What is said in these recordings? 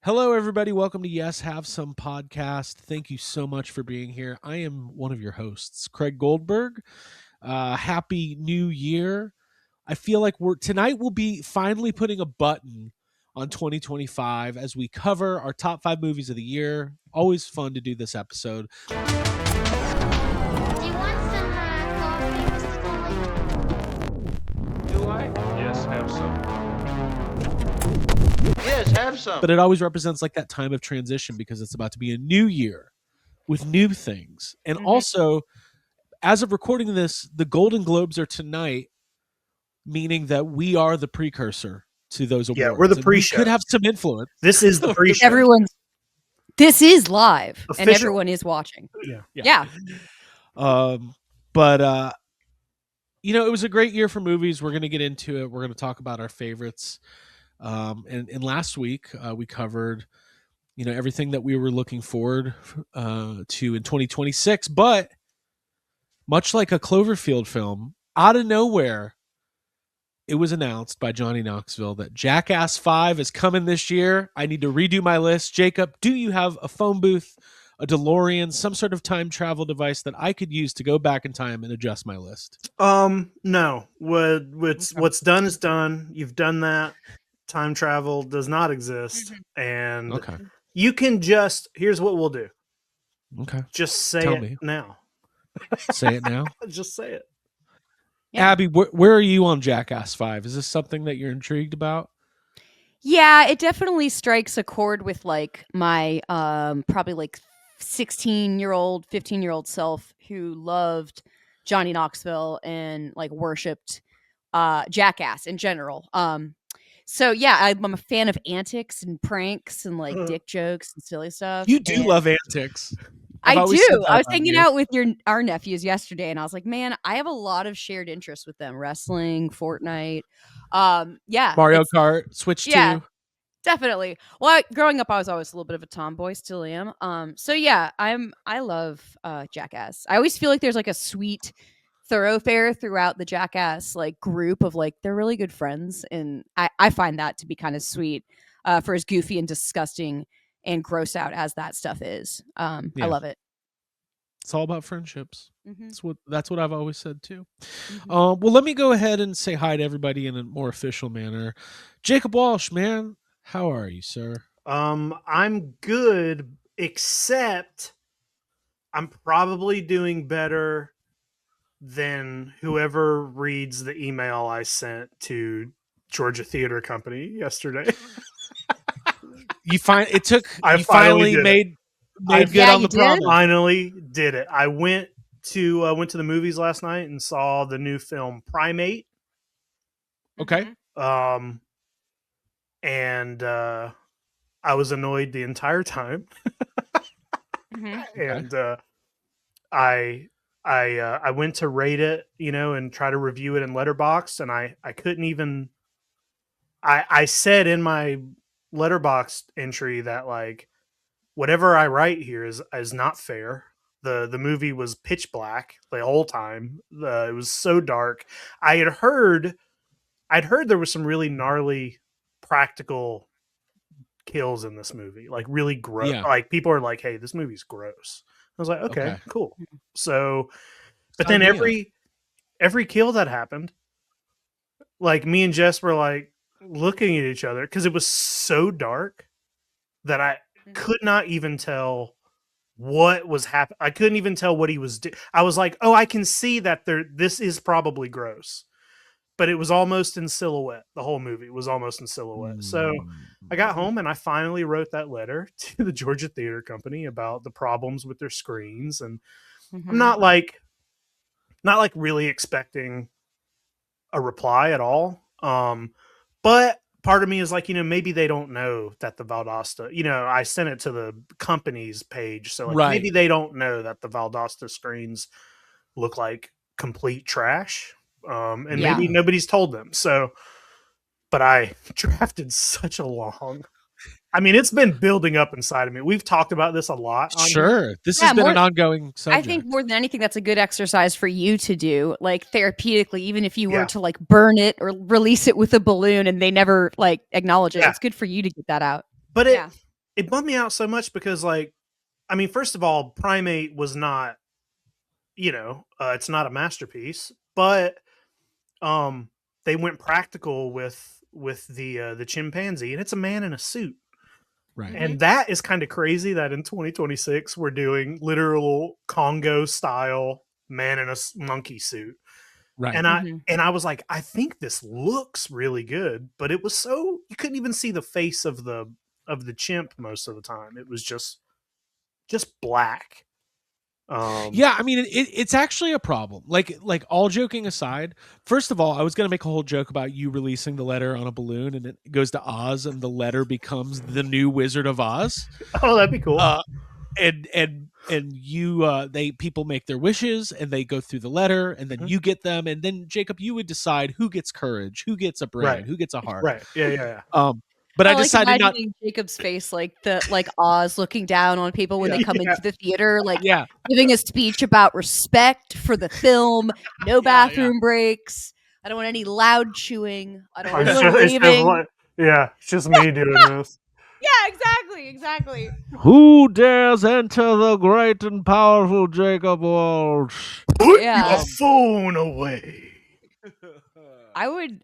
Hello, everybody. Welcome to Yes Have Some podcast. Thank you so much for being here. I am one of your hosts, Craig Goldberg. Happy New Year. I feel like tonight we'll be finally putting a button on 2025 as we cover our top 5 movies of the year. Always fun to do this episode. Do you want some coffee, Mr. Tully? Do I? Yes, have some. Yes, have some. But it always represents like that time of transition because it's about to be a new year with new things. And also, as of recording this, the Golden Globes are tonight, meaning that we are the precursor to those awards. Yeah, we're the And pre-show. We could have some influence. This is the pre-show. This is live, and Official. everyone is watching. Yeah. But it was a great year for movies. We're going to get into it. We're going to talk about our favorites. And last week we covered, everything that we were looking forward to in 2026. But much like a Cloverfield film, out of nowhere, it was announced by Johnny Knoxville that Jackass 5 is coming this year. I need to redo my list. Jacob, do you have a phone booth, a DeLorean, some sort of time travel device that I could use to go back in time and adjust my list? No. What's done is done. You've done that. Time travel does not exist. And you can here's what we'll do. Okay. Just say Tell it me. now. Say it now. Just say it. Yeah. Abby, where are you on Jackass 5? Is this something that you're intrigued about? Yeah, it definitely strikes a chord with like my probably like 16-year-old, 15-year-old self who loved Johnny Knoxville and like worshipped Jackass in general. So yeah, I'm a fan of antics and pranks and like dick jokes and silly stuff. You do love antics. I always said do. that I was about hanging you. out with our nephews yesterday, and I was like, man, I have a lot of shared interests with them: wrestling, Fortnite. Mario Kart, Switch 2. Definitely. Well, growing up, I was always a little bit of a tomboy, still am. So yeah, I love Jackass. I always feel like there's like a sweet thoroughfare throughout the Jackass like group of like they're really good friends, and I find that to be kind of sweet for as goofy and disgusting and gross out as that stuff is. I love it. It's all about friendships. Mm-hmm. That's what I've always said too. Well, let me go ahead and say hi to everybody in a more official manner. Jacob Walsh, man, how are you, sir? I'm good, except I'm probably doing better than whoever reads the email I sent to Georgia Theater Company yesterday. You finally finally made good Yeah, on you the promise. Finally did it. I went to the movies last night and saw the new film Primate. Okay. And I was annoyed the entire time. And I went to rate it, and try to review it in Letterboxd, and I couldn't even. I said in my Letterboxd entry that like whatever I write here is not fair. The movie was pitch black the whole time. It was so dark. I'd heard there was some really gnarly practical kills in this movie, like really gross. Yeah. Like people are like, "Hey, this movie's gross." I was like, "Okay. Cool." So, but Sign then me every kill that happened, like me and Jess were like looking at each other because it was so dark that I could not even tell what was happening. I couldn't even tell what he was doing. I was like, "Oh, I can see that this is probably gross." But it was almost in silhouette. The whole movie was almost in silhouette. So I got home and I finally wrote that letter to the Georgia Theater Company about the problems with their screens. And I'm not like really expecting a reply at all. But part of me is like, maybe they don't know that the Valdosta, I sent it to the company's page. So like maybe they don't know that the Valdosta screens look like complete trash. And maybe nobody's told them. So, but I drafted such a long. I mean, it's been building up inside of me. We've talked about this a lot. Sure. This has been an ongoing subject. I think more than anything, that's a good exercise for you to do, like therapeutically, even if you were to like burn it or release it with a balloon and they never like acknowledge it. It's good for you to get that out. But it bummed me out so much because, like, I mean, first of all, Primate was not, it's not a masterpiece, but um, they went practical with the chimpanzee, and it's a man in a suit. Right. And that is kind of crazy that in 2026 we're doing literal Congo style man in a monkey suit. Right. And I was like, I think this looks really good, but it was so you couldn't even see the face of the chimp most of the time. It was just black. Yeah, I mean, it's actually a problem. Like all joking aside, first of all, I was gonna make a whole joke about you releasing the letter on a balloon, and it goes to Oz, and the letter becomes the new Wizard of Oz. Oh, that'd be cool. And you people make their wishes, and they go through the letter, and then you get them, and then Jacob, you would decide who gets courage, who gets a brain, Right. who gets a heart. Right. Yeah. But I like decided not. imagining Jacob's face, like Oz looking down on people when they come into the theater, like Yeah. giving a speech about respect for the film, no bathroom breaks. I don't want any loud chewing. I don't want anyone leaving. It's just me doing this. Yeah, exactly. Who dares enter the great and powerful Jacob Walsh? Put Yeah. your phone away. I would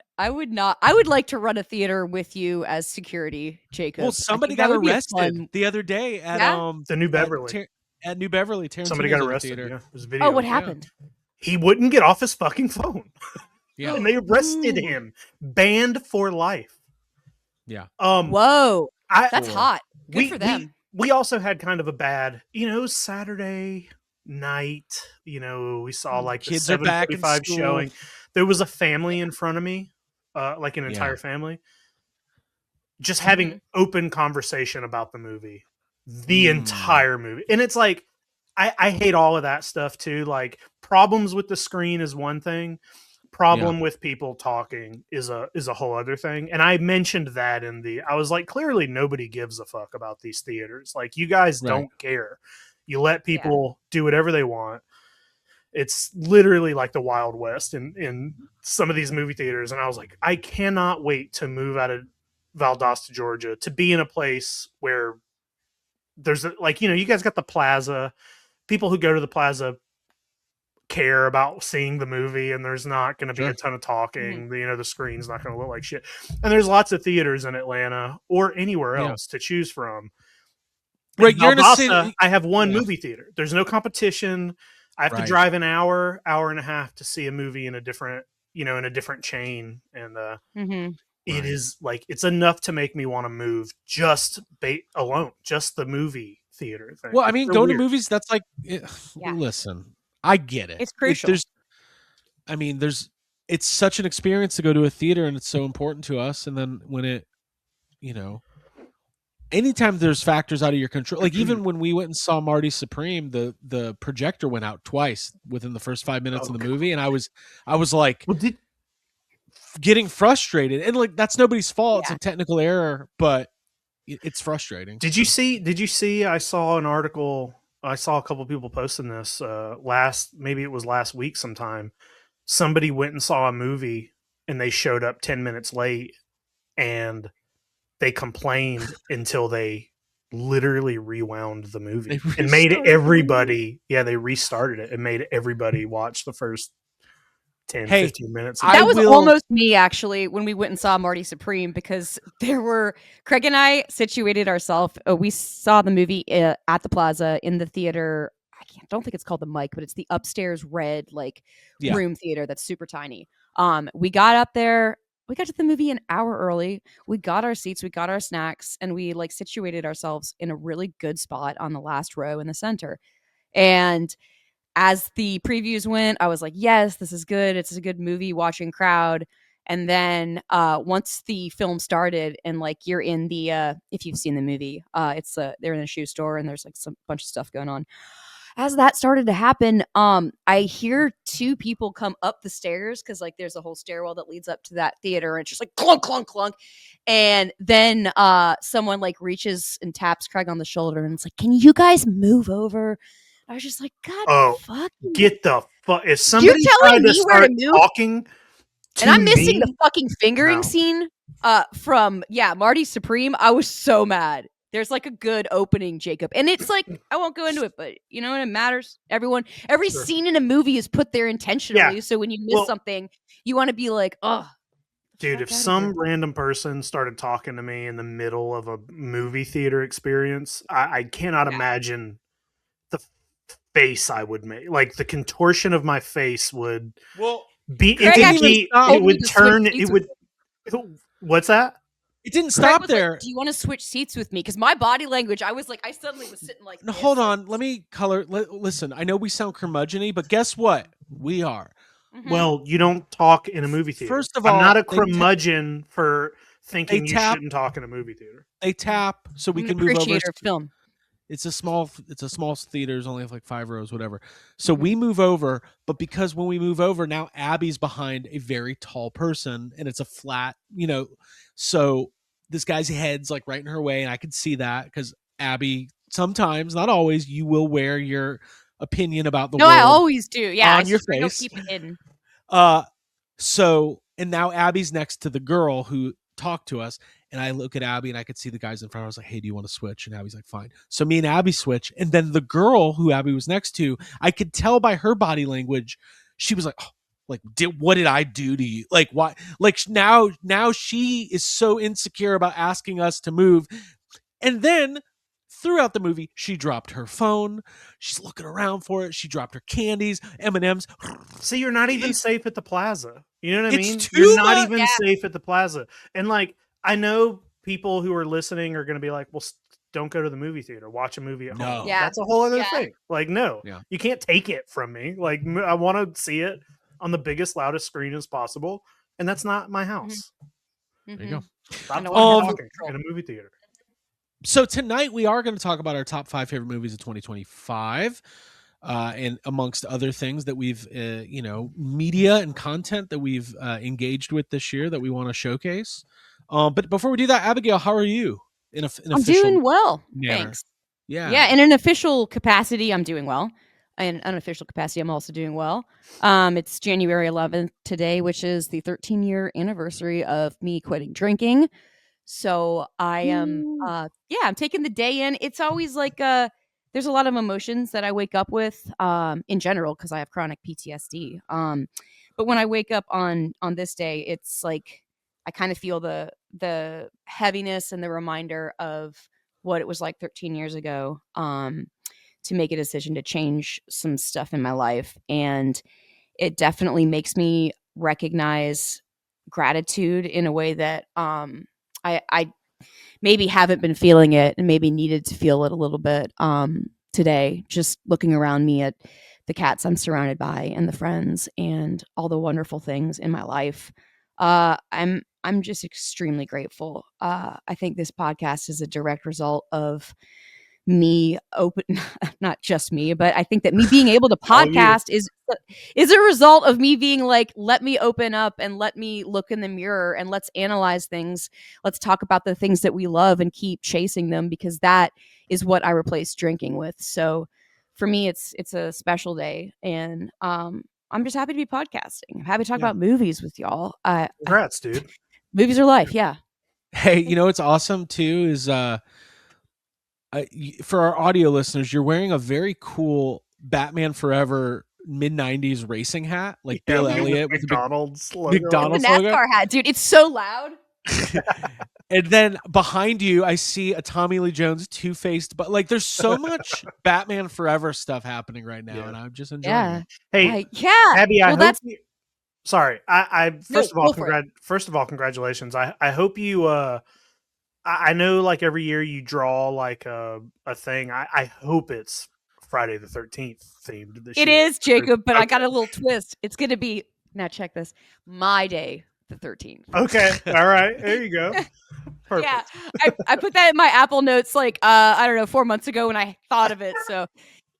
not. I would like to run a theater with you as security, Jacob. Well, I somebody think that got would be a arrested fun- the other day at Yeah? The New Beverly. At New Beverly. Somebody got Tarantino's arrested. theater. Yeah, it was a video. Oh, what happened? He wouldn't get off his fucking phone. Yeah. And they arrested him. Banned for life. Yeah. Whoa, that's I, hot. Good we, for them. We also had kind of a bad, Saturday night. We saw like the Kids are back in 7:45 school. showing. There was a family in front of me, like an Yeah. entire family, just having open conversation about the movie, the entire movie. And it's like, I hate all of that stuff too. Like, problems with the screen is one thing. Problem with people talking is a whole other thing. And I mentioned that I was like, clearly nobody gives a fuck about these theaters. Like, you guys don't care. You let people do whatever they want. It's literally like the Wild West in some of these movie theaters. And I was like, I cannot wait to move out of Valdosta, Georgia, to be in a place where there's you guys got the plaza. People who go to the plaza care about seeing the movie, and there's not going to be a ton of talking. The screen's not going to look like shit. And there's lots of theaters in Atlanta or anywhere else to choose from. Right, In you're in a Valdosta, city. I have one movie theater. There's no competition. I have to drive an hour and a half to see a movie in a different, in a different chain. And it is like, it's enough to make me want to move just alone, just the movie theater thing. Well, I mean, so going weird. to movies, that's like, listen, I get it. It's crucial. It's such an experience to go to a theater, and it's so important to us. And then when it, anytime there's factors out of your control, like even when we went and saw Marty Supreme, the projector went out twice within the first 5 minutes of the movie, and I was like, getting frustrated, and like that's nobody's fault. It's a technical error, but it's frustrating. Did you see? I saw an article. I saw a couple of people posting this maybe it was last week sometime. Somebody went and saw a movie and they showed up 10 minutes late, and they complained until they literally rewound the movie and made everybody. Yeah, they restarted it and made everybody watch the first 10, 15 minutes. That was almost me, actually, when we went and saw Marty Supreme, because Craig and I situated ourselves. We saw the movie at the Plaza in the theater. I don't think it's called the Mic, but it's the upstairs red room theater that's super tiny. We got up there. We got to the movie an hour early. We got our seats, we got our snacks, and we situated ourselves in a really good spot on the last row in the center. And as the previews went, I was like, yes, this is good. It's a good movie watching crowd. And then once the film started, and you're in the if you've seen the movie, they're in a shoe store and there's some bunch of stuff going on. As that started to happen, I hear two people come up the stairs, because there's a whole stairwell that leads up to that theater, and it's just clunk, clunk, clunk. And then someone reaches and taps Craig on the shoulder, and it's like, can you guys move over? I was just like, God, fuck. Get the fuck. If somebody You're telling me where to move? Talking and I'm missing the fucking fingering scene from Marty Supreme. I was so mad. There's like a good opening, Jacob. And it's like, I won't go into it, but you know what? It matters. Every Sure. scene in a movie is put there intentionally. Yeah. So when you miss Well- something, you want to be like, oh, Dude, if some random person started talking to me in the middle of a movie theater experience, I cannot imagine the face I would make. Like the contortion of my face would Well, be. Craig It would actually be. told It me would to switch turn. seats It with would. What's that? it didn't Craig stop was there. like, do you want to switch seats with me? Because my body language, I was like, I suddenly was sitting like, No, this, hold like- on. Let me color. Listen, I know we sound curmudgeon-y, but guess what? We are. Mhm. Well, you don't talk in a movie theater. First of I'm all, not a they curmudgeon for thinking you tap- shouldn't talk in a movie theater. They tap so we I'm can an move over. appreciator of film. It's a small theater. There's only like 5 rows, whatever. So Mhm. we move over, but because when we move over, now Abby's behind a very tall person, and it's a flat, so this guy's head's like right in her way, and I could see that because Abby sometimes, not always, you will wear your opinion about the No, world I always do. Yeah, on it's your just I don't face. keep it hidden. So and now Abby's next to the girl who talked to us, and I look at Abby and I could see the guys in front. I was like, "Hey, do you want to switch?" And Abby's like, "Fine." So me and Abby switch, and then the girl who Abby was next to, I could tell by her body language, she was like, "Oh, like, what did I do to you? Like, why? Like now she is so insecure about asking us to move, and then." Throughout the movie, she dropped her phone. She's looking around for it. She dropped her candies, M&Ms. See, you're not even safe at the plaza. You know what I It's mean? too You're not much. even safe at the plaza. And like, I know people who are listening are going to be like, well, don't go to the movie theater. Watch a movie at No. home. Yeah. That's a whole other Yeah. thing. Like, no, Yeah. you can't take it from me. Like, I want to see it on the biggest, loudest screen as possible. And that's not my house. There you go. Stop I know I have talking in a movie theater. So tonight we are going to talk about our top 5 favorite movies of 2025, and amongst other things that we've, media and content that we've engaged with this year that we want to showcase. But before we do that, Abigail, how are you? In I'm official doing well. manner. Thanks. Yeah. Yeah, in an official capacity, I'm doing well. In unofficial capacity, I'm also doing well. It's January 11th today, which is the 13-year anniversary of me quitting drinking. So I am, I'm taking the day in. It's always like, there's a lot of emotions that I wake up with, in general, because I have chronic PTSD. But when I wake up on this day, it's like I kind of feel the heaviness and the reminder of what it was like 13 years ago, to make a decision to change some stuff in my life, and it definitely makes me recognize gratitude in a way that I maybe haven't been feeling it and maybe needed to feel it a little bit today, just looking around me at the cats I'm surrounded by and the friends and all the wonderful things in my life. I'm just extremely grateful. I think this podcast is a direct result of me open not just me, but I think that me being able to All you. podcast is a result of me being like, let me open up and let me look in the mirror and let's analyze things. Let's talk about the things that we love and keep chasing them, because that is what I replaced drinking with. So for me, it's a special day, and I'm just happy to be podcasting. I'm happy to talk Yeah. about movies with y'all. Congrats, dude. Movies are life. Yeah. Hey, you know what's awesome too is for our audio listeners, you're wearing a very cool Batman Forever mid-90s racing hat, like Yeah, Bill with Elliott with the McDonald's logo. The McDonald's logo. NASCAR hat, dude. It's so loud. And then behind you, I see a Tommy Lee Jones two-faced, but like there's so much Batman Forever stuff happening right now, Yeah. and I'm just enjoying Yeah. it. Hey, Yeah. Abby, I Well, hope that's you, sorry. I No, first of all, go for it. congratulations. I hope you I know like every year you draw like a thing. I hope it's Friday the 13th themed this It year. is, Jacob, but I got Okay. a little twist. It's going to be, now check this, my day, the 13th. Okay. All right. There you go. Perfect. Yeah, I put that in my Apple Notes like, I don't know, 4 months ago when I thought of it. So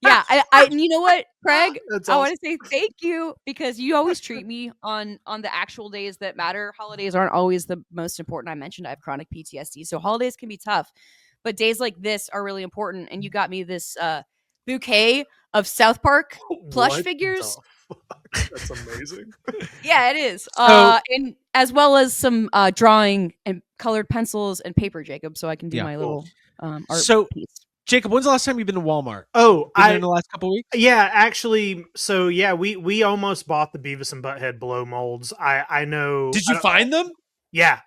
yeah, and you know what, Craig? That's I want awesome. to say thank you, because you always treat me on the actual days that matter. Holidays aren't always the most important. I mentioned I have chronic PTSD, so holidays can be tough, but days like this are really important. And you got me this bouquet of South Park plush What figures. the fuck? That's amazing. Yeah, it is. So- And as well as some drawing and colored pencils and paper, Jacob, so I can do Yeah. my Cool. little art So, piece. Jacob, when's the last time you've been to Walmart? Oh, Been there in the last couple weeks? yeah, actually, so yeah, we almost bought the Beavis and Butthead blow molds. I know. Did you find them? Yeah.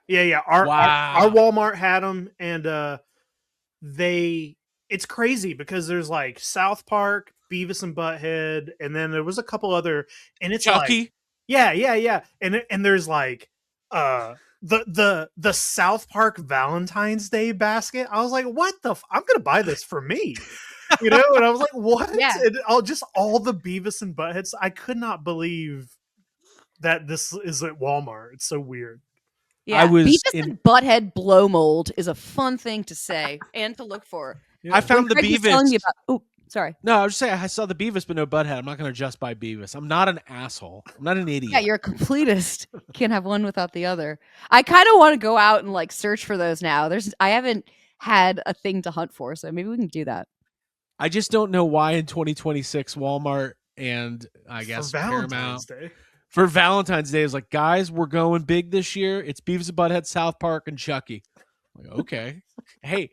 Our Wow. Walmart had them, and they. It's crazy because there's like South Park, Beavis and Butthead, and then there was a couple other, and it's like, Chucky? yeah, and there's like the South Park Valentine's Day basket. I was like, what the? I'm gonna buy this for me. And I was like, what? Yeah. And all the Beavis and Buttheads. I could not believe that this is at Walmart. It's so weird. Yeah, was Beavis in- and Butthead blow mold is a fun thing to say and to look for. Yeah. I found the Greg was telling me Beavis. about. Oh, sorry. No, I was just saying I saw the Beavis, but no Butthead. I'm not going to just buy Beavis. I'm not an asshole. I'm not an idiot. Yeah, you're a completist. Can't have one without the other. I kind of want to go out and like search for those now. I haven't had a thing to hunt for, so maybe we can do that. I just don't know why in 2026 Walmart and I guess For Paramount Valentine's Day. for Valentine's Day is like, guys, we're going big this year. It's Beavis and Butthead, South Park, and Chucky. I'm like, okay, hey,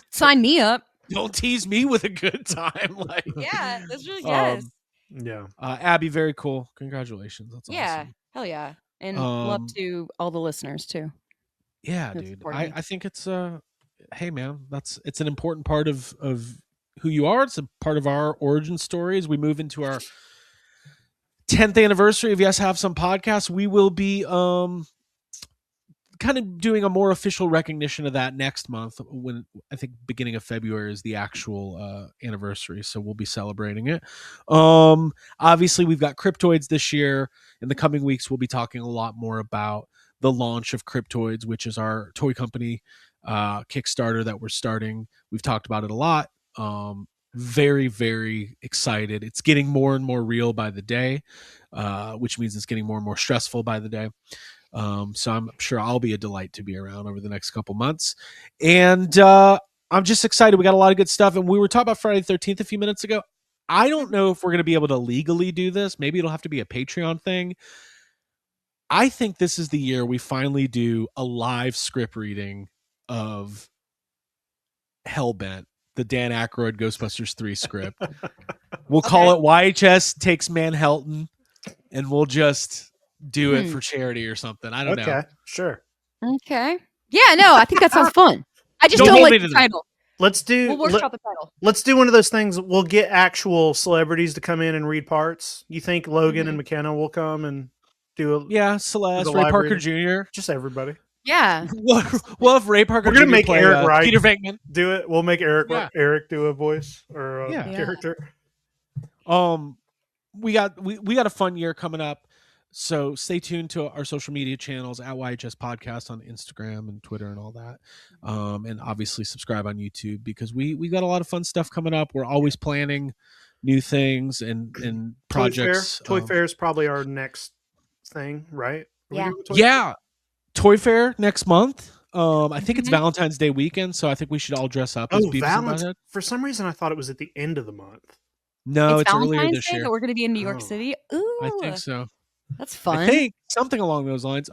Sign me up. don't tease me with a good time. Like, Yeah, that's really Yeah. Abby, very cool. Congratulations. That's Yeah, awesome. hell yeah, and love Um, to all the listeners too. Yeah, That's dude. important. I think it's hey man, it's an important part of who you are. It's a part of our origin story as we move into our 10th anniversary of Yes Have Some podcast. We will be kind of doing a more official recognition of that next month, when I think beginning of February is the actual anniversary, so we'll be celebrating it. Obviously we've got Cryptoids this year. In the coming weeks we'll be talking a lot more about the launch of Cryptoids, which is our toy company Kickstarter that we're starting. We've talked about it a lot. Very, very excited. It's getting more and more real by the day, which means it's getting more and more stressful by the day. So I'm sure I'll be a delight to be around over the next couple months. And I'm just excited. We got a lot of good stuff. And we were talking about Friday the 13th a few minutes ago. I don't know if we're going to be able to legally do this. Maybe it'll have to be a Patreon thing. I think this is the year we finally do a live script reading of Hellbent, the Dan Aykroyd Ghostbusters 3 script. We'll call it YHS Takes Manhattan, and we'll just do it for charity or something. I don't know. Okay, sure. Okay. Yeah, no, I think that sounds fun. I just Don't don't hold me like to the that. title. Let's do We'll workshop the title. let's do one of those things. We'll get actual celebrities to come in and read parts. You think Logan and McKenna will come and do a Yeah, Celeste, the Ray live Parker reading? Jr. Just everybody. Yeah. We'll have Ray Parker We're gonna Jr. make play, Eric Wright Peter Venkman. do it. We'll make Eric Yeah. do a voice or a Yeah. character. We got a fun year coming up, so stay tuned to our social media channels at YHS Podcast on Instagram and Twitter and all that, and obviously subscribe on YouTube, because we got a lot of fun stuff coming up. We're always planning new things and projects. Toy Fair is probably our next thing, right? Are we Yeah. doing Toy Fair? Yeah, Toy Fair next month. I think it's Valentine's Day weekend, so I think we should all dress up as Oh, Beavis and Valentine's. Butthead. For some reason, I thought it was at the end of the month. No, it's earlier Valentine's this Day year. that we're going to be in New York Oh. City. Ooh, I think so. that's fun. I think something along those lines.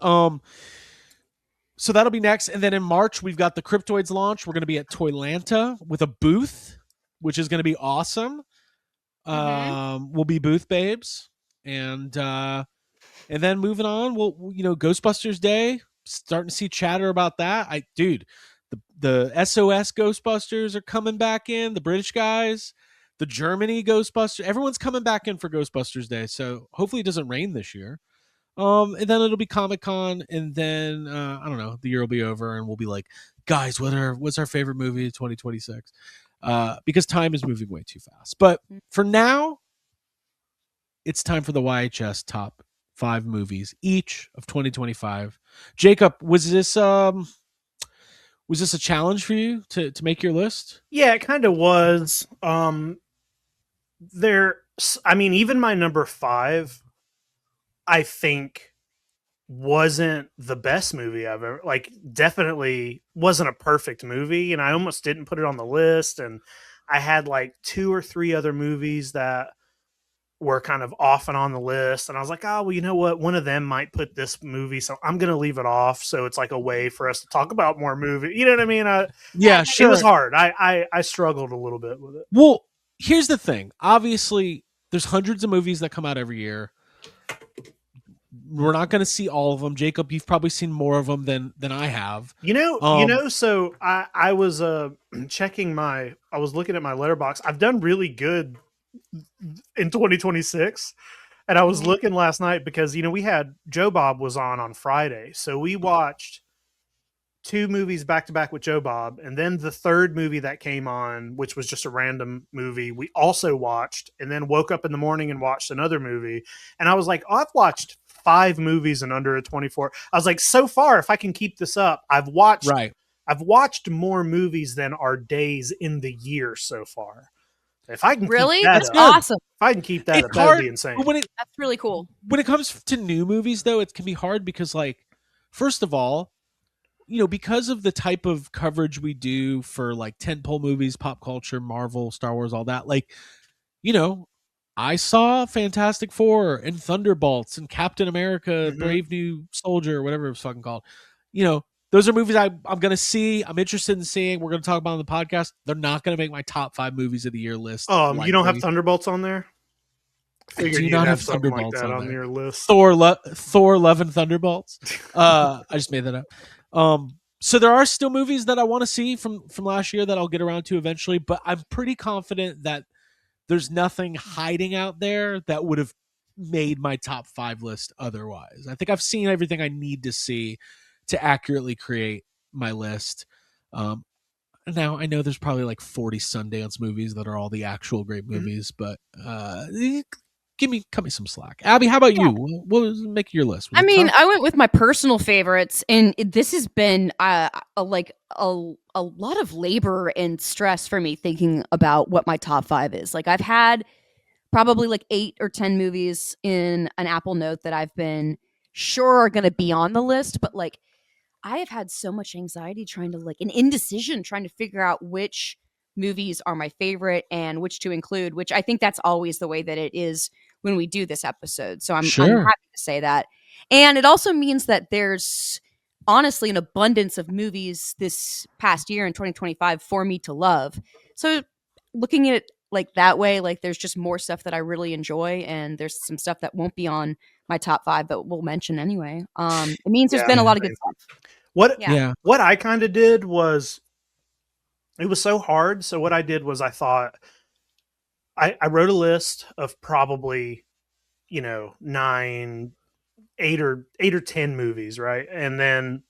So that'll be next, and then in March we've got the Cryptoids launch. We're going to be at Toylanta with a booth, which is going to be awesome. We'll be booth babes, and then moving on, we'll Ghostbusters Day. Starting to see chatter about that. The SOS Ghostbusters are coming back in. The British guys, the Germany Ghostbusters, everyone's coming back in for Ghostbusters Day. So hopefully it doesn't rain this year. And then it'll be Comic-Con, and then I don't know, the year will be over, and we'll be like, guys, what's our favorite movie of 2026? Because time is moving way too fast. But for now, it's time for the YHS top 5 movies each of 2025. Jacob, was this a challenge for you to make your list? Yeah, it kind of was. Even my number 5, I think, wasn't the best movie I've ever, definitely wasn't a perfect movie, and I almost didn't put it on the list. And I had like 2 or 3 other movies that were kind of off and on the list, and I was like, oh well, you know what, one of them might put this movie, so I'm gonna leave it off, so it's like a way for us to talk about more movie, you know what I mean? Yeah, It was sure. hard. I struggled a little bit with it. Well, here's the thing. Obviously, there's hundreds of movies that come out every year. We're not going to see all of them. Jacob, you've probably seen more of them than I have. So I was checking I was looking at my letterbox. I've done really good in 2026. And I was looking last night because, we had Joe Bob was on Friday. So we watched 2 movies back to back with Joe Bob. And then the third movie that came on, which was just a random movie, we also watched, and then woke up in the morning and watched another movie. And I was like, oh, I've watched 5 movies in under a 24. I was like, so far, if I can keep this up, I've watched more movies than our days in the year so far. If I can Really? keep that That's up, awesome. if I can keep that It's up, that hard, would be insane. but That's really cool. when it comes to new movies, though, it can be hard because, like, first of all, because of the type of coverage we do for like tentpole movies, pop culture, Marvel, Star Wars, all that, like, I saw Fantastic Four and Thunderbolts and Captain America, Mhm. Brave New Soldier, whatever it was fucking called. Those are movies I'm going to see. I'm interested in seeing. We're going to talk about on the podcast. They're not going to make my top 5 movies of the year list. You don't have likely. Thunderbolts on there? I Figured do you'd not have have something like Thunderbolts that on there. your list. Thor, Love and Thunderbolts. I just made that up. So there are still movies that I want to see from last year that I'll get around to eventually, but I'm pretty confident that there's nothing hiding out there that would have made my top 5 list otherwise. I think I've seen everything I need to see to accurately create my list. Now I know there's probably like 40 Sundance movies that are all the actual great movies, but cut me some slack. Abby, how about you? What was making your list? Was I it mean, tough? I went with my personal favorites, and this has been a lot of labor and stress for me thinking about what my top 5 is. Like, I've had probably like 8 or 10 movies in an Apple Note that I've been sure are going to be on the list, but like, I have had so much anxiety trying to an indecision trying to figure out which movies are my favorite and which to include, which I think that's always the way that it is when we do this episode. So I'm Sure. happy to say that. And it also means that there's honestly an abundance of movies this past year in 2025 for me to love. So looking at it like that way, like there's just more stuff that I really enjoy, and there's some stuff that won't be on my top 5 but we'll mention anyway. It means there's Yeah, been a lot of good stuff. Yeah. What I kind of did was, it was so hard. So what I did was I thought I wrote a list of probably 8 or 10 movies, right? And then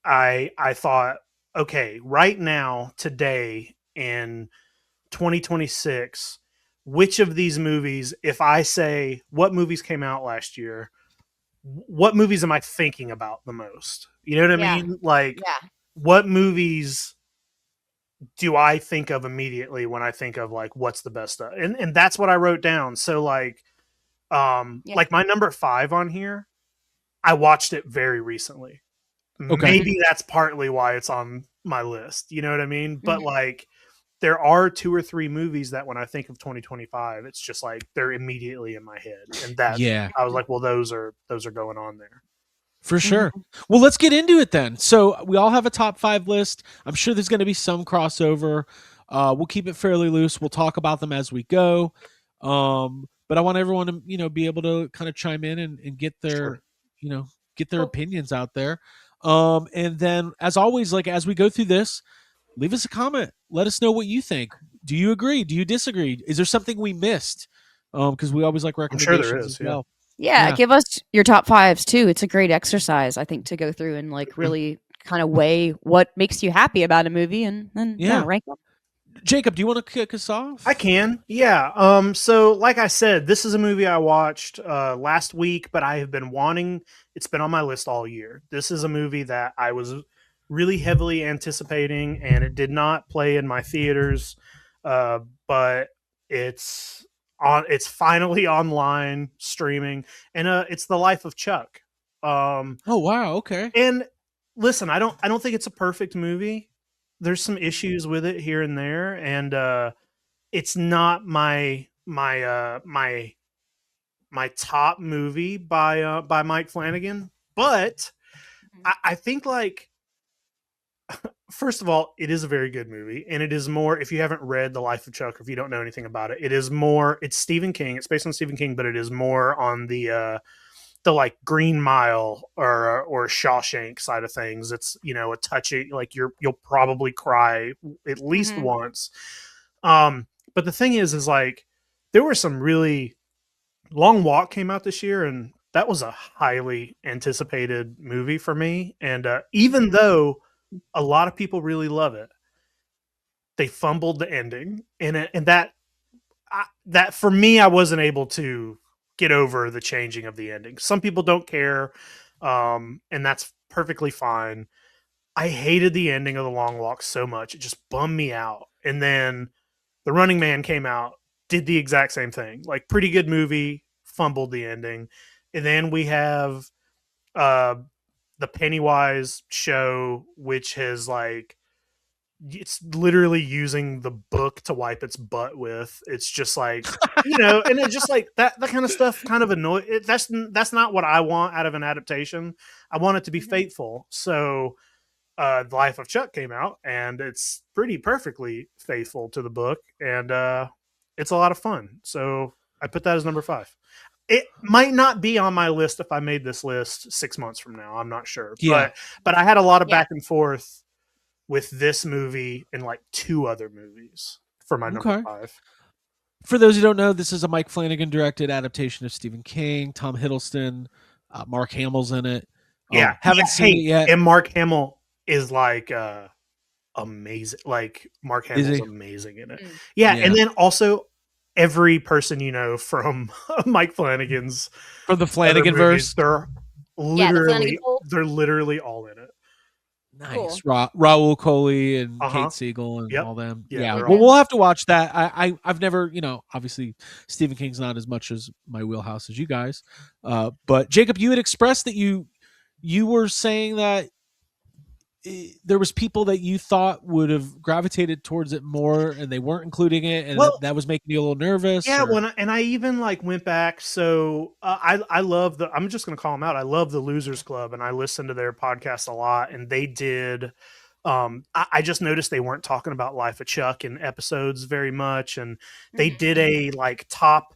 I thought, okay, right now, today in 2026, which of these movies, if I say what movies came out last year, what movies am I thinking about the most? You know what I Yeah. mean? Like, Yeah. what movies do I think of immediately when I think of like what's the best stuff? And that's what I wrote down. So like like my number 5 on here, I watched it very recently. Okay. Maybe that's partly why it's on my list. You know what I mean? But Mhm. like, there are 2 or 3 movies that when I think of 2025, it's just like they're immediately in my head. And that Yeah. I was like, well, those are going on there. For sure. Well, let's get into it then. So we all have a top 5 list. I'm sure there's going to be some crossover. We'll keep it fairly loose. We'll talk about them as we go. But I want everyone to, be able to kind of chime in and get their, get their opinions out there. And then as always, like as we go through this, leave us a comment. Let us know what you think. Do you agree? Do you disagree? Is there something we missed? Because we always like I'm sure recommendations there is. as well. Yeah, Yeah. give us your top 5s too. It's a great exercise, I think, to go through and Mm-hmm. really kind of weigh what makes you happy about a movie and then rank them. Jacob, do you want to kick us off? I can. Yeah. So like I said, this is a movie I watched last week, but I have been wanting, it's been on my list all year. This is a movie that I was really heavily anticipating, and it did not play in my theaters. But it's finally online streaming, and it's The Life of Chuck. Oh wow, okay. And listen, I don't think it's a perfect movie. There's some issues with it here and there, and it's not my my top movie by Mike Flanagan, but I think like first of all, it is a very good movie, and it is more if you haven't read The Life of Chuck or if you don't know anything about it, it is more it's Stephen King. It's based on Stephen King, but it is more on the like Green Mile or Shawshank side of things. It's a touchy like you'll probably cry at least Mhm. once. But the thing is like there were some really Long Walk came out this year, and that was a highly anticipated movie for me. And even Mhm. though a lot of people really love it, they fumbled the ending, and that for me, I wasn't able to get over the changing of the ending. Some people don't care, and that's perfectly fine. I hated the ending of The Long Walk so much; it just bummed me out. And then The Running Man came out, did the exact same thing. Like pretty good movie, fumbled the ending. And then we have uh the Pennywise show, which has like it's literally using the book to wipe its butt with. It's just like and it's just like that kind of stuff kind of annoy it, that's not what I want out of an adaptation. I want it to be Mhm. faithful. So The Life of Chuck came out, and it's pretty perfectly faithful to the book, and it's a lot of fun. So I put that as number 5. It might not be on my list if I made this list 6 months from now. I'm not sure, Yeah. but I had a lot of Yeah. back and forth with this movie and like 2 other movies for my number Okay. 5. For those who don't know, this is a Mike Flanagan directed adaptation of Stephen King. Tom Hiddleston, Mark Hamill's in it. Yeah, Haven't seen it Hey, yet. and Mark Hamill is like amazing. Like Mark Is Hamill's he? amazing in it. Mm. Yeah, Yeah. and then also every person from Mike Flanagan's From the other Flanagan movies, verse. Yeah, the Flanagan fold. they're literally all in it. Nice. Cool. Raul Coley and Uh huh. Kate Siegel and Yep. all them. Yeah, Yeah. they're Well, all. Mhm. we'll have to watch that. I've never, obviously Stephen King's not as much as my wheelhouse as you guys. But Jacob, you had expressed that you were saying that there was people that you thought would have gravitated towards it more and they weren't including it, and Well, that was making you a little nervous, yeah. or And I even like went back. So I love the. I'm just gonna call them out. I love the Losers Club, and I listen to their podcast a lot. And they did. I just noticed they weren't talking about Life of Chuck in episodes very much, and they Mhm. did a like top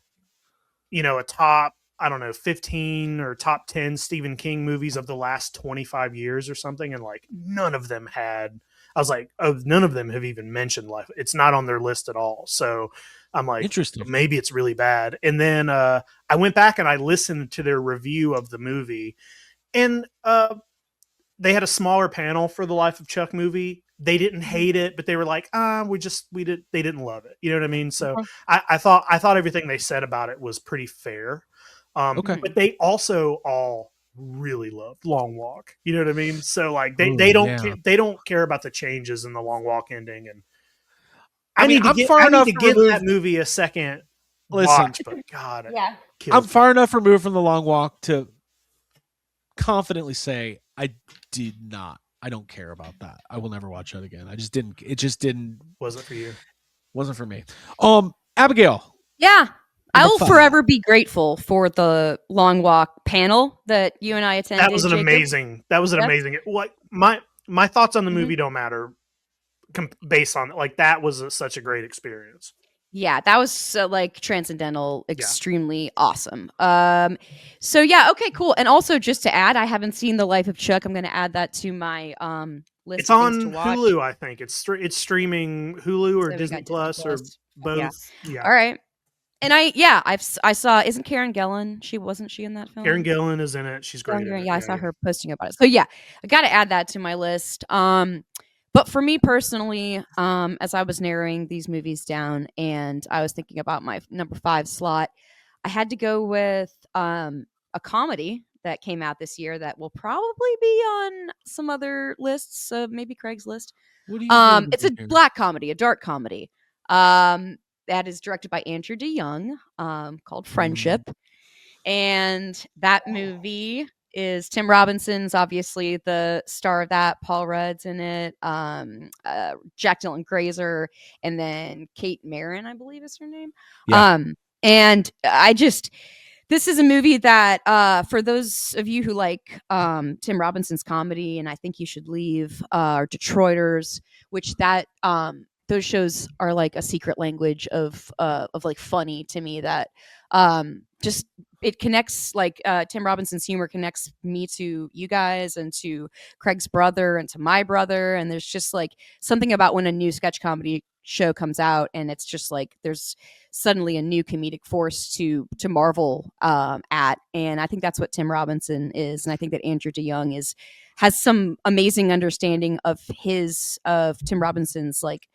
a top, I don't know, 15 or top 10 Stephen King movies of the last 25 years or something. And like none of them had, I was like, oh, none of them have even mentioned life. It's not on their list at all. So I'm like, interesting. maybe it's really bad. And then I went back and I listened to their review of the movie, and they had a smaller panel for the Life of Chuck movie. They didn't Mhm. hate it, but they were like, they didn't love it. You know what I mean? So Okay. I thought everything they said about it was pretty fair. Okay. Mhm. But they also all really loved Long Walk. You know what I mean? So like they Oh don't yeah. they don't care about the changes in the Long Walk ending, and I mean, I need to give that movie a second listen, watch. But God, it Yeah. I'm kills me. far enough removed from the Long Walk to confidently say I don't care about that. I will never watch that again. It just didn't Wasn't for you. wasn't for me. Abigail, Yeah. I number will 5. forever be grateful for the Long Walk panel that you and I attended. That was an Jacob. amazing. That was an Yep. amazing. What my thoughts on the Mhm. movie don't matter based on like that was such a great experience. Yeah, that was so, like transcendental, Yeah. extremely awesome. So yeah, okay, cool. And also just to add, I haven't seen The Life of Chuck. I'm going to add that to my list It's of things to on watch. Hulu, I think. It's streaming Hulu or So we Disney got Disney Plus or Plus. Yeah. both. Yeah. All right. And I saw, isn't Karen Gillan? Wasn't she in that film? Karen Gillan is in it. She's great in it. Yeah, I saw her posting about it. So yeah, I got to add that to my list. But for me personally, as I was narrowing these movies down and I was thinking about my number 5 slot, I had to go with a comedy that came out this year that will probably be on some other lists, maybe Craig's list. What are you doing It's a over here? black comedy, a dark comedy. That is directed by Andrew DeYoung, called Friendship. And that movie is Tim Robinson's obviously the star of that. Paul Rudd's in it. Jack Dylan Grazer, and then Kate Marin, I believe is her name. Yeah. And this is a movie that for those of you who like Tim Robinson's comedy and I Think You Should Leave, or Detroiters, which that those shows are like a secret language of like funny to me, that just it connects, like Tim Robinson's humor connects me to you guys and to Craig's brother and to my brother. And there's just like something about when a new sketch comedy show comes out and it's just like there's suddenly a new comedic force to marvel at. And I think that's what Tim Robinson is, and I think that Andrew DeYoung has some amazing understanding of Tim Robinson's like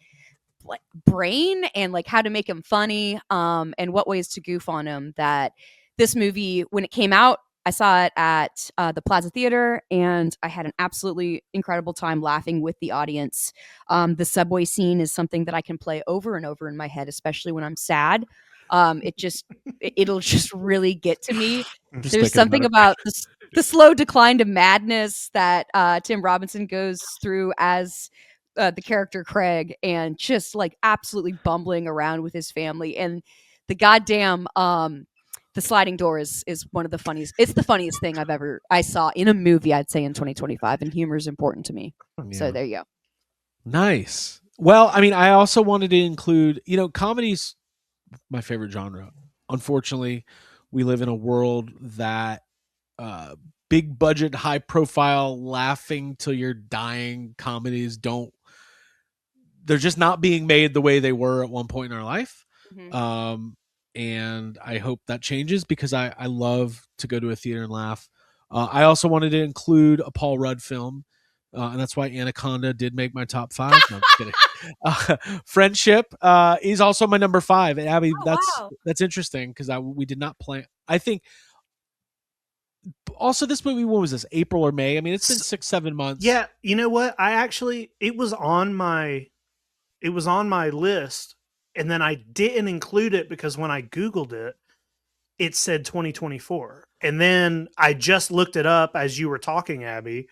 brain and like how to make him funny, and what ways to goof on him. That this movie, when it came out, I saw it at the Plaza Theater, and I had an absolutely incredible time laughing with the audience. The subway scene is something that I can play over and over in my head, especially when I'm sad. It'll just really get to me. Just There's thinking something about the slow decline to madness that Tim Robinson goes through as the character Craig, and just like absolutely bumbling around with his family. And the goddamn the sliding door is one of the funniest. It's the funniest thing I saw in a movie, I'd say, in 2025, and humor is important to me. So there you go. Nice. Well, I mean, I also wanted to include, comedy's my favorite genre. Unfortunately, we live in a world that big budget, high profile, laughing till you're dying comedies they're just not being made the way they were at one point in our life. Mm-hmm. And I hope that changes, because I love to go to a theater and laugh. I also wanted to include a Paul Rudd film, and that's why Anaconda did make my top 5. No, I'm just kidding. Friendship is also my number 5. And Abby, that's interesting, because we did not plan. I think also this movie, when was this? April or May? I mean, it's been 6-7 months. Yeah, you know what? It was on my list, and then I didn't include it because when I Googled it, it said 2024. And then I just looked it up as you were talking, Abby,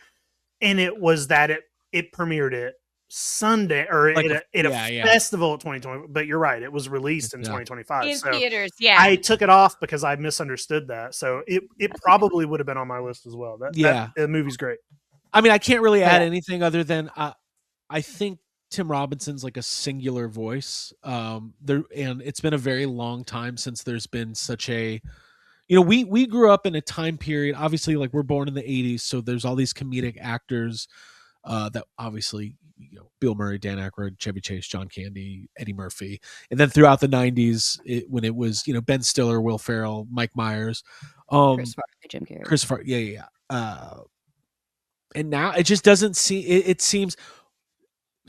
and it was that it premiered it Sunday, or Like at a festival at 2020. But you're right, it was released in 2025 in so theaters. Yeah, I took it off because I misunderstood that. So it probably would have been on my list as well. The movie's great. I mean, I can't really add anything other than I think Tim Robinson's like a singular voice. And it's been a very long time since there's been such a, we grew up in a time period, obviously, like we're born in the 80s, so there's all these comedic actors that obviously, Bill Murray, Dan Aykroyd, Chevy Chase, John Candy, Eddie Murphy. And then throughout the 90s, when it was, Ben Stiller, Will Ferrell, Mike Myers, Chris Farley, Jim Carrey. Chris Farley, yeah. And now it just doesn't seem, it seems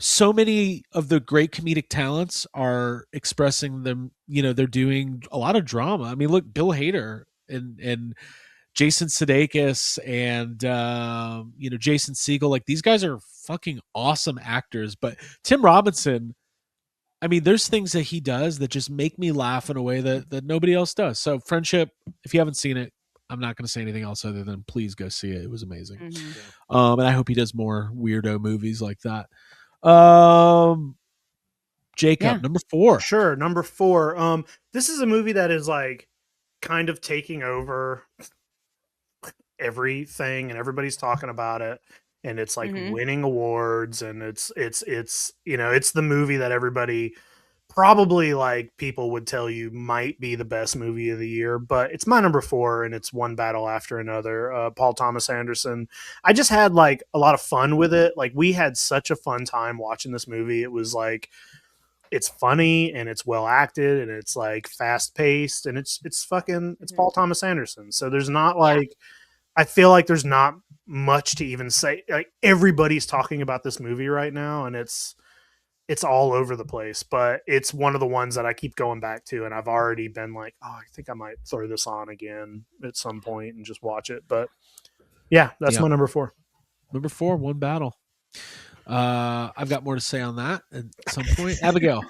so many of the great comedic talents are expressing them, they're doing a lot of drama. I mean, look, Bill Hader and Jason Sudeikis and Jason Segel, like these guys are fucking awesome actors. But Tim Robinson, I mean, there's things that he does that just make me laugh in a way that nobody else does. So Friendship, if you haven't seen it, I'm not going to say anything else other than please go see it. It was amazing. Mm-hmm. And I hope he does more weirdo movies like that. Jacob, number 4. Sure, number 4. This is a movie that is like kind of taking over everything, and everybody's talking about it, and it's like winning awards, and it's it's the movie that everybody probably, like, people would tell you might be the best movie of the year, but it's my number 4, and it's One Battle After Another. Paul Thomas Anderson. I just had like a lot of fun with it. Like, we had such a fun time watching this movie. It was like, it's funny and it's well acted and it's like fast paced, and it's Paul Thomas Anderson. So there's not like, I feel like there's not much to even say. Like, everybody's talking about this movie right now, and it's all over the place, but it's one of the ones that I keep going back to, and I've already been like, oh, I think I might throw this on again at some point and just watch it. But yeah, that's my number 4. Number 4, One Battle. I've got more to say on that at some point. Abigail.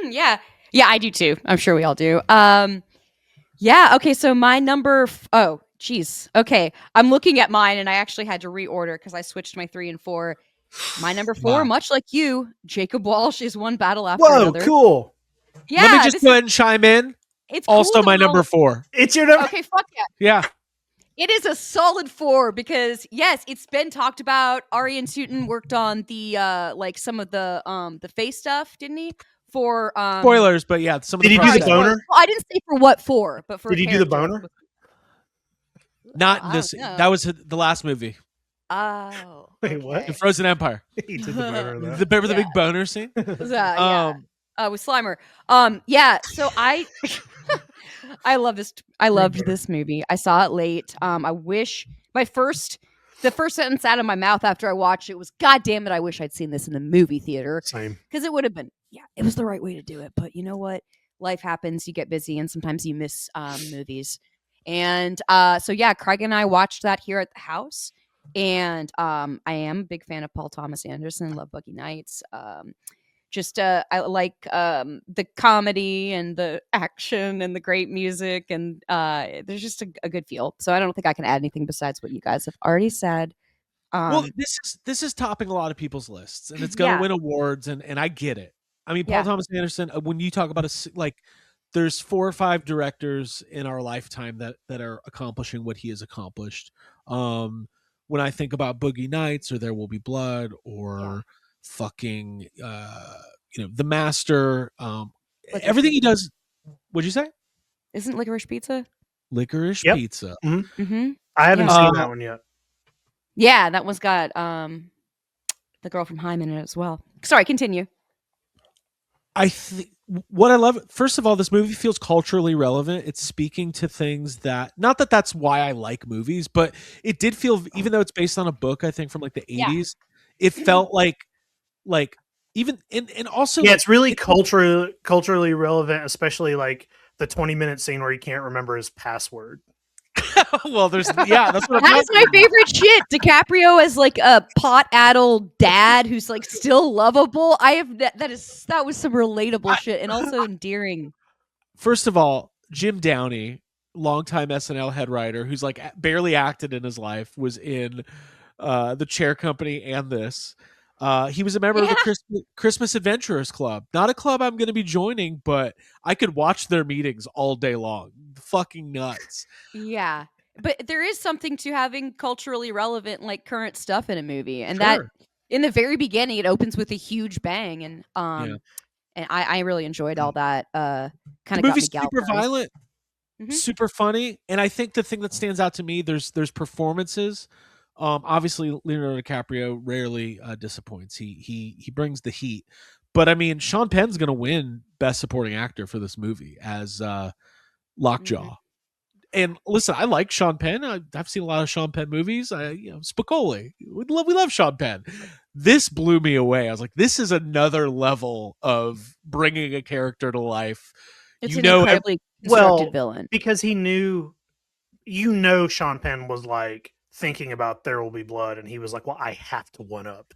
Yeah, I do too. I'm sure we all do. Yeah. Okay. So my number. Oh, geez. Okay. I'm looking at mine, and I actually had to reorder because I switched my 3 and 4. My number 4, much like you, Jacob Walsh, is One Battle After Another. Whoa, cool. Let me Yeah, just this go is ahead and chime in. it's cool Also, that my we're number all 4. It's your number. okay. Fuck yeah. Yeah. It is a solid 4 because yes, it's been talked about. Arian Sutin worked on the like some of the face stuff, didn't he? For Spoilers, but yeah, some of Did the he do the prosthetics. boner? Well, I didn't say for what for, but for Did a he do the character. boner? Not in I don't this. know. That was the last movie, Oh, Wait, what? The okay. Frozen Empire. He did the boner The, though. remember the Yeah. big boner scene? Yeah. With Slimer. Yeah. So I, I love this. I loved boner. this movie. I saw it late. I wish the first sentence out of my mouth after I watched it was, "God damn it! I wish I'd seen this in the movie theater Same. because it would have been, yeah, it was the right way to do it." But you know what? Life happens. You get busy, and sometimes you miss movies. And so yeah, Craig and I watched that here at the house. And I am a big fan of Paul Thomas Anderson. Love Boogie Nights. Just I like the comedy and the action and the great music, and there's just a good feel. So I don't think I can add anything besides what you guys have already said. Well, this is topping a lot of people's lists, and it's going to Yeah. win awards, and I get it. I mean, Paul Yeah. Thomas Anderson. When you talk about like, there's 4 or 5 directors in our lifetime that are accomplishing what he has accomplished. When I think about Boogie Nights or There Will Be Blood or fucking The Master, Licorice everything he Pizza. does. What'd you say? Isn't Licorice Pizza? Licorice Yep. Pizza. Mm-hmm. I haven't Yeah. seen that one yet. Yeah, that one's got the girl from Hyman in it as well. Sorry, continue. I think what I love, first of all, this movie feels culturally relevant. It's speaking to things that, not that that's why I like movies, but it did feel, even though it's based on a book, I think from like the Yeah. 80s, it felt like even, and also Yeah, like, it's really culturally relevant, especially like the 20-minute scene where he can't remember his password. well, that's what I'm That is talking my about. favorite shit. DiCaprio as like a pot-addled dad who's like still lovable. I have that was some relatable shit and also endearing. First of all, Jim Downey, longtime SNL head writer, who's like barely acted in his life, was in the Chair Company and this. He was a member of the Christmas Adventurers Club. Not a club I'm going to be joining, but I could watch their meetings all day long. Fucking nuts. Yeah. But there is something to having culturally relevant like current stuff in a movie. And that Sure. in the very beginning it opens with a huge bang and Yeah. and I really enjoyed all that. Kind The of got me movie's super galvanized. violent, Mhm. super funny, and I think the thing that stands out to me, there's performances. Obviously, Leonardo DiCaprio rarely disappoints. He brings the heat, but I mean, Sean Penn's going to win Best Supporting Actor for this movie as Lockjaw. And listen, I like Sean Penn. I've seen a lot of Sean Penn movies. Spicoli. We love Sean Penn. This blew me away. I was like, this is another level of bringing a character to life. It's You an know, incredibly constructed villain. Because he knew, Sean Penn was like thinking about There Will Be Blood, and he was like, well, I have to one up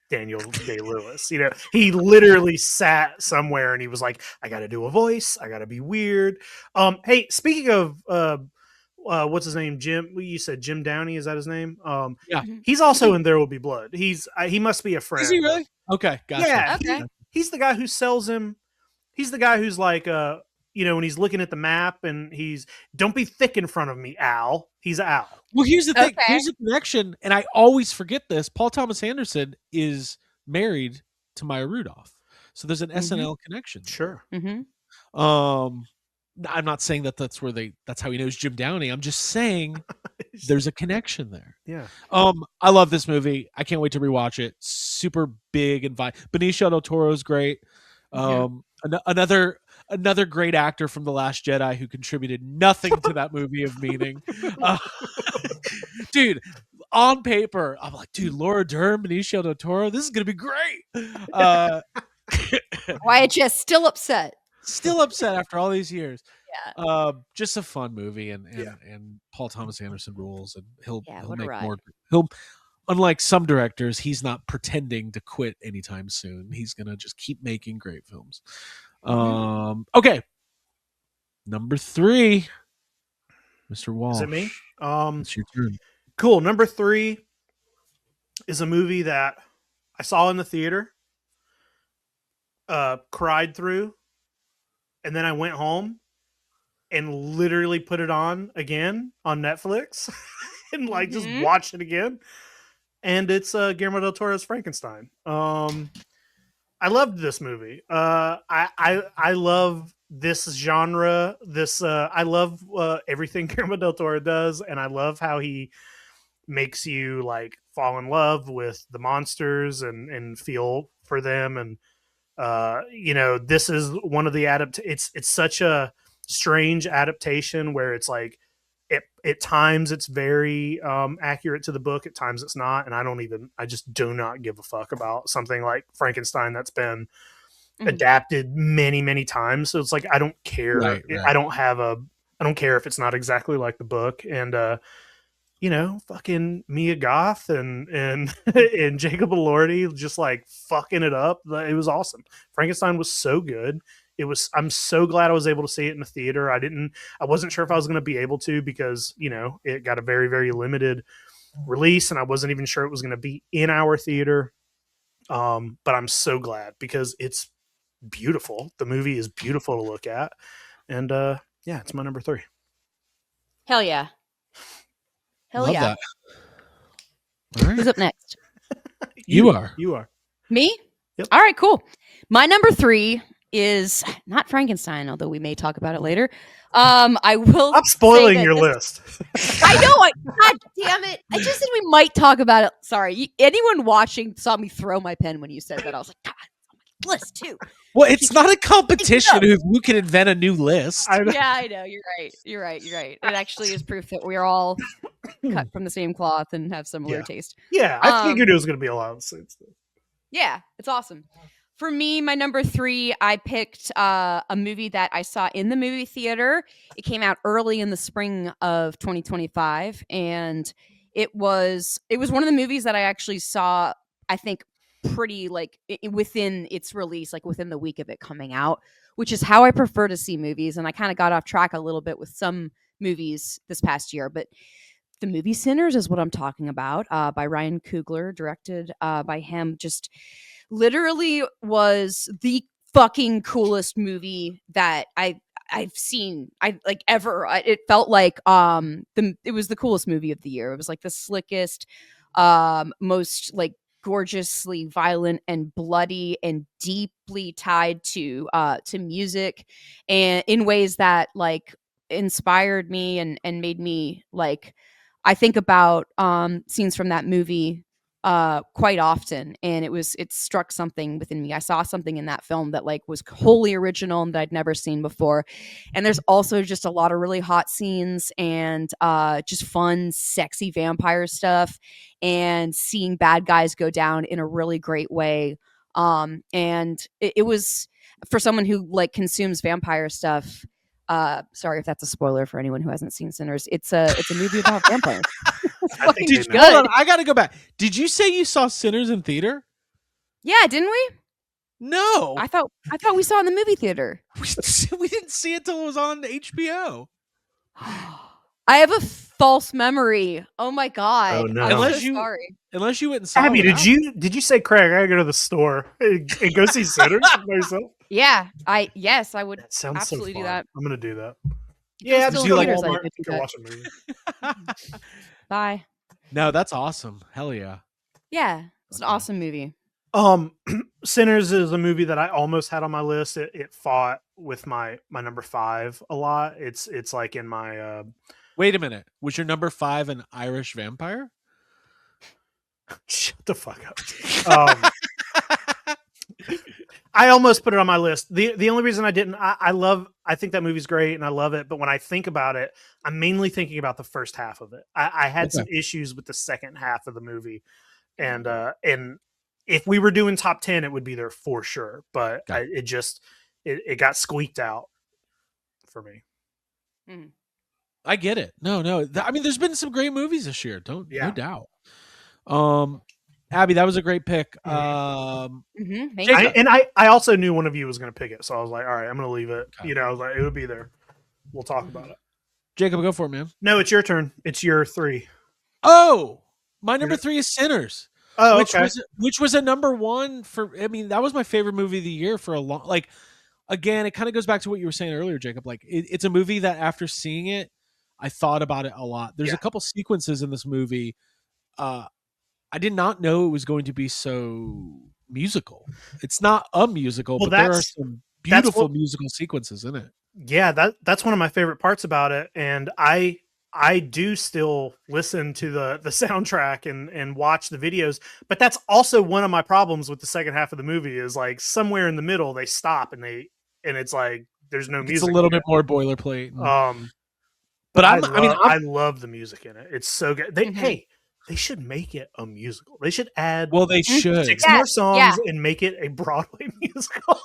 Daniel Day-Lewis. He literally sat somewhere and he was like, I got to do a voice. I got to be weird. Hey, speaking of, what's his name? You said Jim Downey. Is that his name? Yeah. He's also in There Will Be Blood. He must be a friend. Is he really? Okay, gotcha. Yeah. Okay. He's the guy who sells him. He's the guy who's like, when he's looking at the map and don't be thick in front of me, Al. He's Al. Well, here's the thing. Okay. Here's the connection, and I always forget this. Paul Thomas Anderson is married to Maya Rudolph, so there's an SNL connection. Sure. Mm-hmm. I'm not saying that's how he knows Jim Downey. I'm just saying there's a connection there. Yeah. I love this movie. I can't wait to rewatch it. Super big and Benicio del Toro's great. Another great actor from The Last Jedi who contributed nothing to that movie of meaning. Dude, on paper, I'm like, dude, Laura Dern, Benicio del Toro, this is gonna be great. Wyatt just still upset. Still upset after all these years. Yeah. Just a fun movie, and Paul Thomas Anderson rules, and he'll what a make ride. more. He'll, unlike some directors, he's not pretending to quit anytime soon. He's gonna just keep making great films. Okay, number 3, Mr. Walsh. Is it me? It's your turn. Cool. Number 3 is a movie that I saw in the theater, cried through, and then I went home and literally put it on again on Netflix and like just Mhm. watched it again. And it's Guillermo del Toro's Frankenstein. I loved this movie. I love this genre. I love everything Guillermo del Toro does, and I love how he makes you like fall in love with the monsters and feel for them. And this is one of the it's such a strange adaptation where it's like at times it's very accurate to the book, at times it's not, and I just do not give a fuck about something like Frankenstein that's been adapted many times. So it's like I don't care. Right. I don't care if it's not exactly like the book. And fucking Mia Goth and and Jacob Elordi just like fucking it up. It was awesome. Frankenstein was so good. I'm so glad I was able to see it in the theater. I wasn't sure if I was going to be able to because, it got a very, very limited release and I wasn't even sure it was going to be in our theater. But I'm so glad because it's beautiful. The movie is beautiful to look at. And yeah, it's my number 3. Hell yeah. Hell Love yeah. that. All right. Who's up next? You are. You are. Me? Yep. All right, cool. My number 3 is not Frankenstein, although we may talk about it later. I will. I'm spoiling say that your this- list. I know. God damn it! I just said we might talk about it. Sorry, anyone watching saw me throw my pen when you said that. I was like, God, it's on my list too. Well, it's not a competition who can invent a new list. Yeah, I know. You're right. It actually is proof that we're all cut from the same cloth and have similar taste. Yeah, I figured it was going to be a lot of the same stuff. Yeah, it's awesome. For me, my number 3, I picked a movie that I saw in the movie theater. It came out early in the spring of 2025, and it was one of the movies that I actually saw, I think, pretty like within its release, like within the week of it coming out, which is how I prefer to see movies. And I kind of got off track a little bit with some movies this past year, but the movie Sinners is what I'm talking about, by Ryan Coogler, directed by him. Just literally was the fucking coolest movie that I've seen ever. It felt like it was the coolest movie of the year. It was like the slickest, most like gorgeously violent and bloody and deeply tied to music, and in ways that like inspired me and made me like I think about scenes from that movie quite often, and it struck something within me. I saw something in that film that like was wholly original and that I'd never seen before. And there's also just a lot of really hot scenes and just fun, sexy vampire stuff, and seeing bad guys go down in a really great way. And it was for someone who like consumes vampire stuff. Sorry if that's a spoiler for anyone who hasn't seen Sinners. It's a movie about vampires. It's good. Hold on, I got to go back. Did you say you saw Sinners in theater? Yeah, didn't we? No. I thought we saw it in the movie theater. We didn't see it till it was on HBO. I have a false memory. Oh my god! Oh, no. I'm Unless so you- sorry. Unless you went and saw Abby, it. did you say, Craig, I gotta go to the store and go see Sinners by yourself? Yeah, I would That sounds absolutely so do fun. that. I'm gonna do that. If it was Yeah, still just in do like theaters, I Walmart would do go that. watch a movie. Bye. No, that's awesome. Hell yeah. Yeah, it's an awesome movie. Sinners is a movie that I almost had on my list. It fought with my number 5 a lot. It's like in my Wait a minute. Was your number 5 an Irish vampire? shut the fuck up. I almost put it on my list. The only reason I didn't, I think that movie's great and I love it. But when I think about it, I'm mainly thinking about the first half of it. I had some issues with the second half of the movie, and if we were doing top 10, it would be there for sure. But it got squeaked out for me. I get it. No. I mean, there's been some great movies this year. No doubt. Abby, that was a great pick. Thank Jacob. you. I also knew one of you was going to pick it, so I was like, all right, I'm going to leave it. Okay. I was like, it would be there. We'll talk about it. Jacob, go for it, man. No, it's your turn. It's your 3. Oh, my number 3 is Sinners. Oh, which okay. was a number 1 for. I mean, that was my favorite movie of the year for a long. Like, again, it kind of goes back to what you were saying earlier, Jacob. Like it's a movie that after seeing it, I thought about it a lot. There's Yeah. a couple sequences in this movie. I did not know it was going to be so musical. It's not a musical, Well, but there are some beautiful what musical sequences in it. Yeah, that's one of my favorite parts about it, and I do still listen to the soundtrack and watch the videos, but that's also one of my problems with the second half of the movie is like somewhere in the middle they stop and it's like there's no It gets a music little again. bit more boilerplate. But I'm I love the music in it. It's so good. Mhm. They should make it a musical. They should add well, they should. 6 Yes, more songs yeah. and make it a Broadway musical.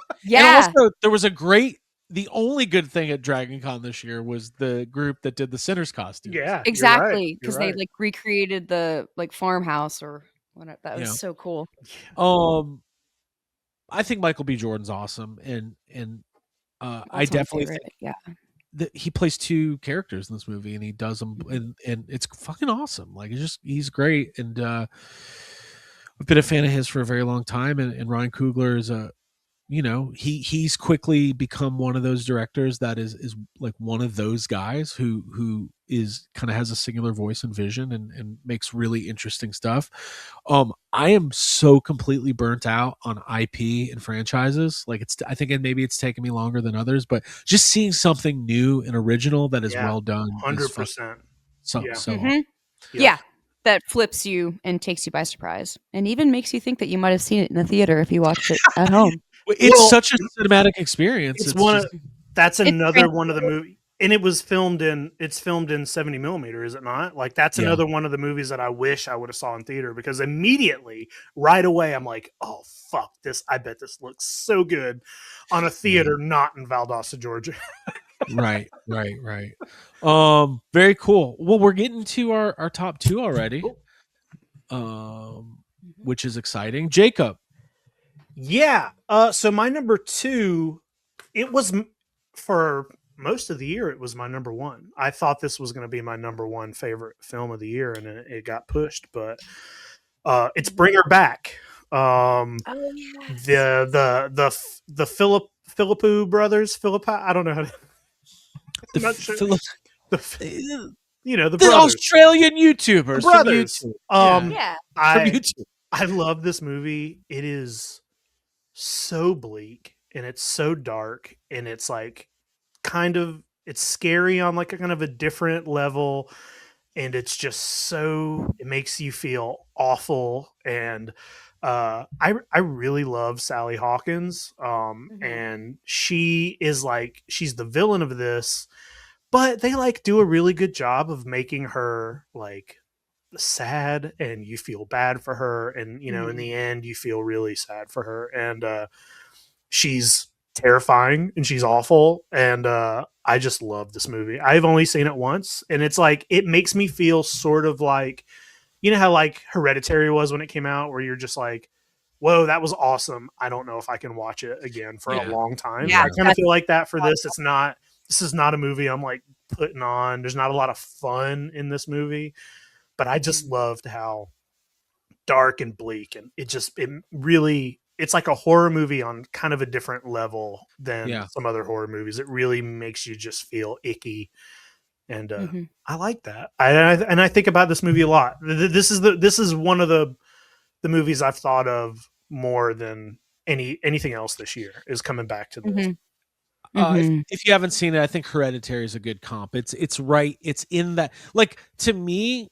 And Yeah. also, there was the only good thing at Dragon Con this year was the group that did the Sinners costumes. Yeah, Exactly. You're Because right. they like recreated the like farmhouse or whatever. That was Yeah. so cool. I think Michael B. Jordan's awesome, and I That's my definitely favorite. think Yeah. that he plays two characters in this movie, and he does them, and it's fucking awesome. Like he's great, and I've been a fan of his for a very long time, and Ryan Coogler is he's quickly become one of those directors that is like one of those guys who is kind of has a singular voice and vision and makes really interesting stuff. I am so completely burnt out on IP and franchises. Like I think maybe it's taken me longer than others, but just seeing something new and original that is Yeah, well done is 100%. so Yeah. so Mhm. Yeah. That flips you and takes you by surprise, and even makes you think that you might have seen it in the theater if you watched it at home. it's Well, such a cinematic experience. It's It's one just of that's It's another great. one of the movie, and it's filmed in 70 millimeter, is it not? Like that's Yeah. another one of the movies that I wish I would have saw in theater because immediately, right away, I'm like, oh fuck this! I bet this looks so good on a theater, not in Valdosta, Georgia. right. Very cool. Well, we're getting to our top two already, which is exciting. Jacob. Yeah. So my number two, it was for most of the year. It was my number one. I thought this was going to be my number one favorite film of the year, and it got pushed. But it's Bring Her Back. Oh yeah. The Philippou brothers. Philippi. I don't know how to. The I'm not sure. Philip, The the brothers. Australian YouTubers, The brothers. from YouTube. Yeah. From I YouTube. I love this movie. It is so bleak and it's so dark and it's like it's scary on like a kind of a different level, and it's just so it makes you feel awful. And I really love Sally Hawkins, and she's the villain of this, but they like do a really good job of making her like sad, and you feel bad for her, and in the end you feel really sad for her. And she's terrifying and she's awful, and I just love this movie. I've only seen it once, and it's like it makes me feel sort of like how like Hereditary was when it came out, where you're just like, whoa, that was awesome. I don't know if I can watch it again for a long time. Yeah, I kind of feel like that for this. This is not a movie I'm like putting on. There's not a lot of fun in this movie, but I just loved how dark and bleak, and it's like a horror movie on kind of a different level than some other horror movies. It really makes you just feel icky, and I like that. I think about this movie a lot. This is one of the movies I've thought of more than anything else this year, is coming back to this. If you haven't seen it, I think Hereditary is a good comp. It's right. It's in that, like, to me,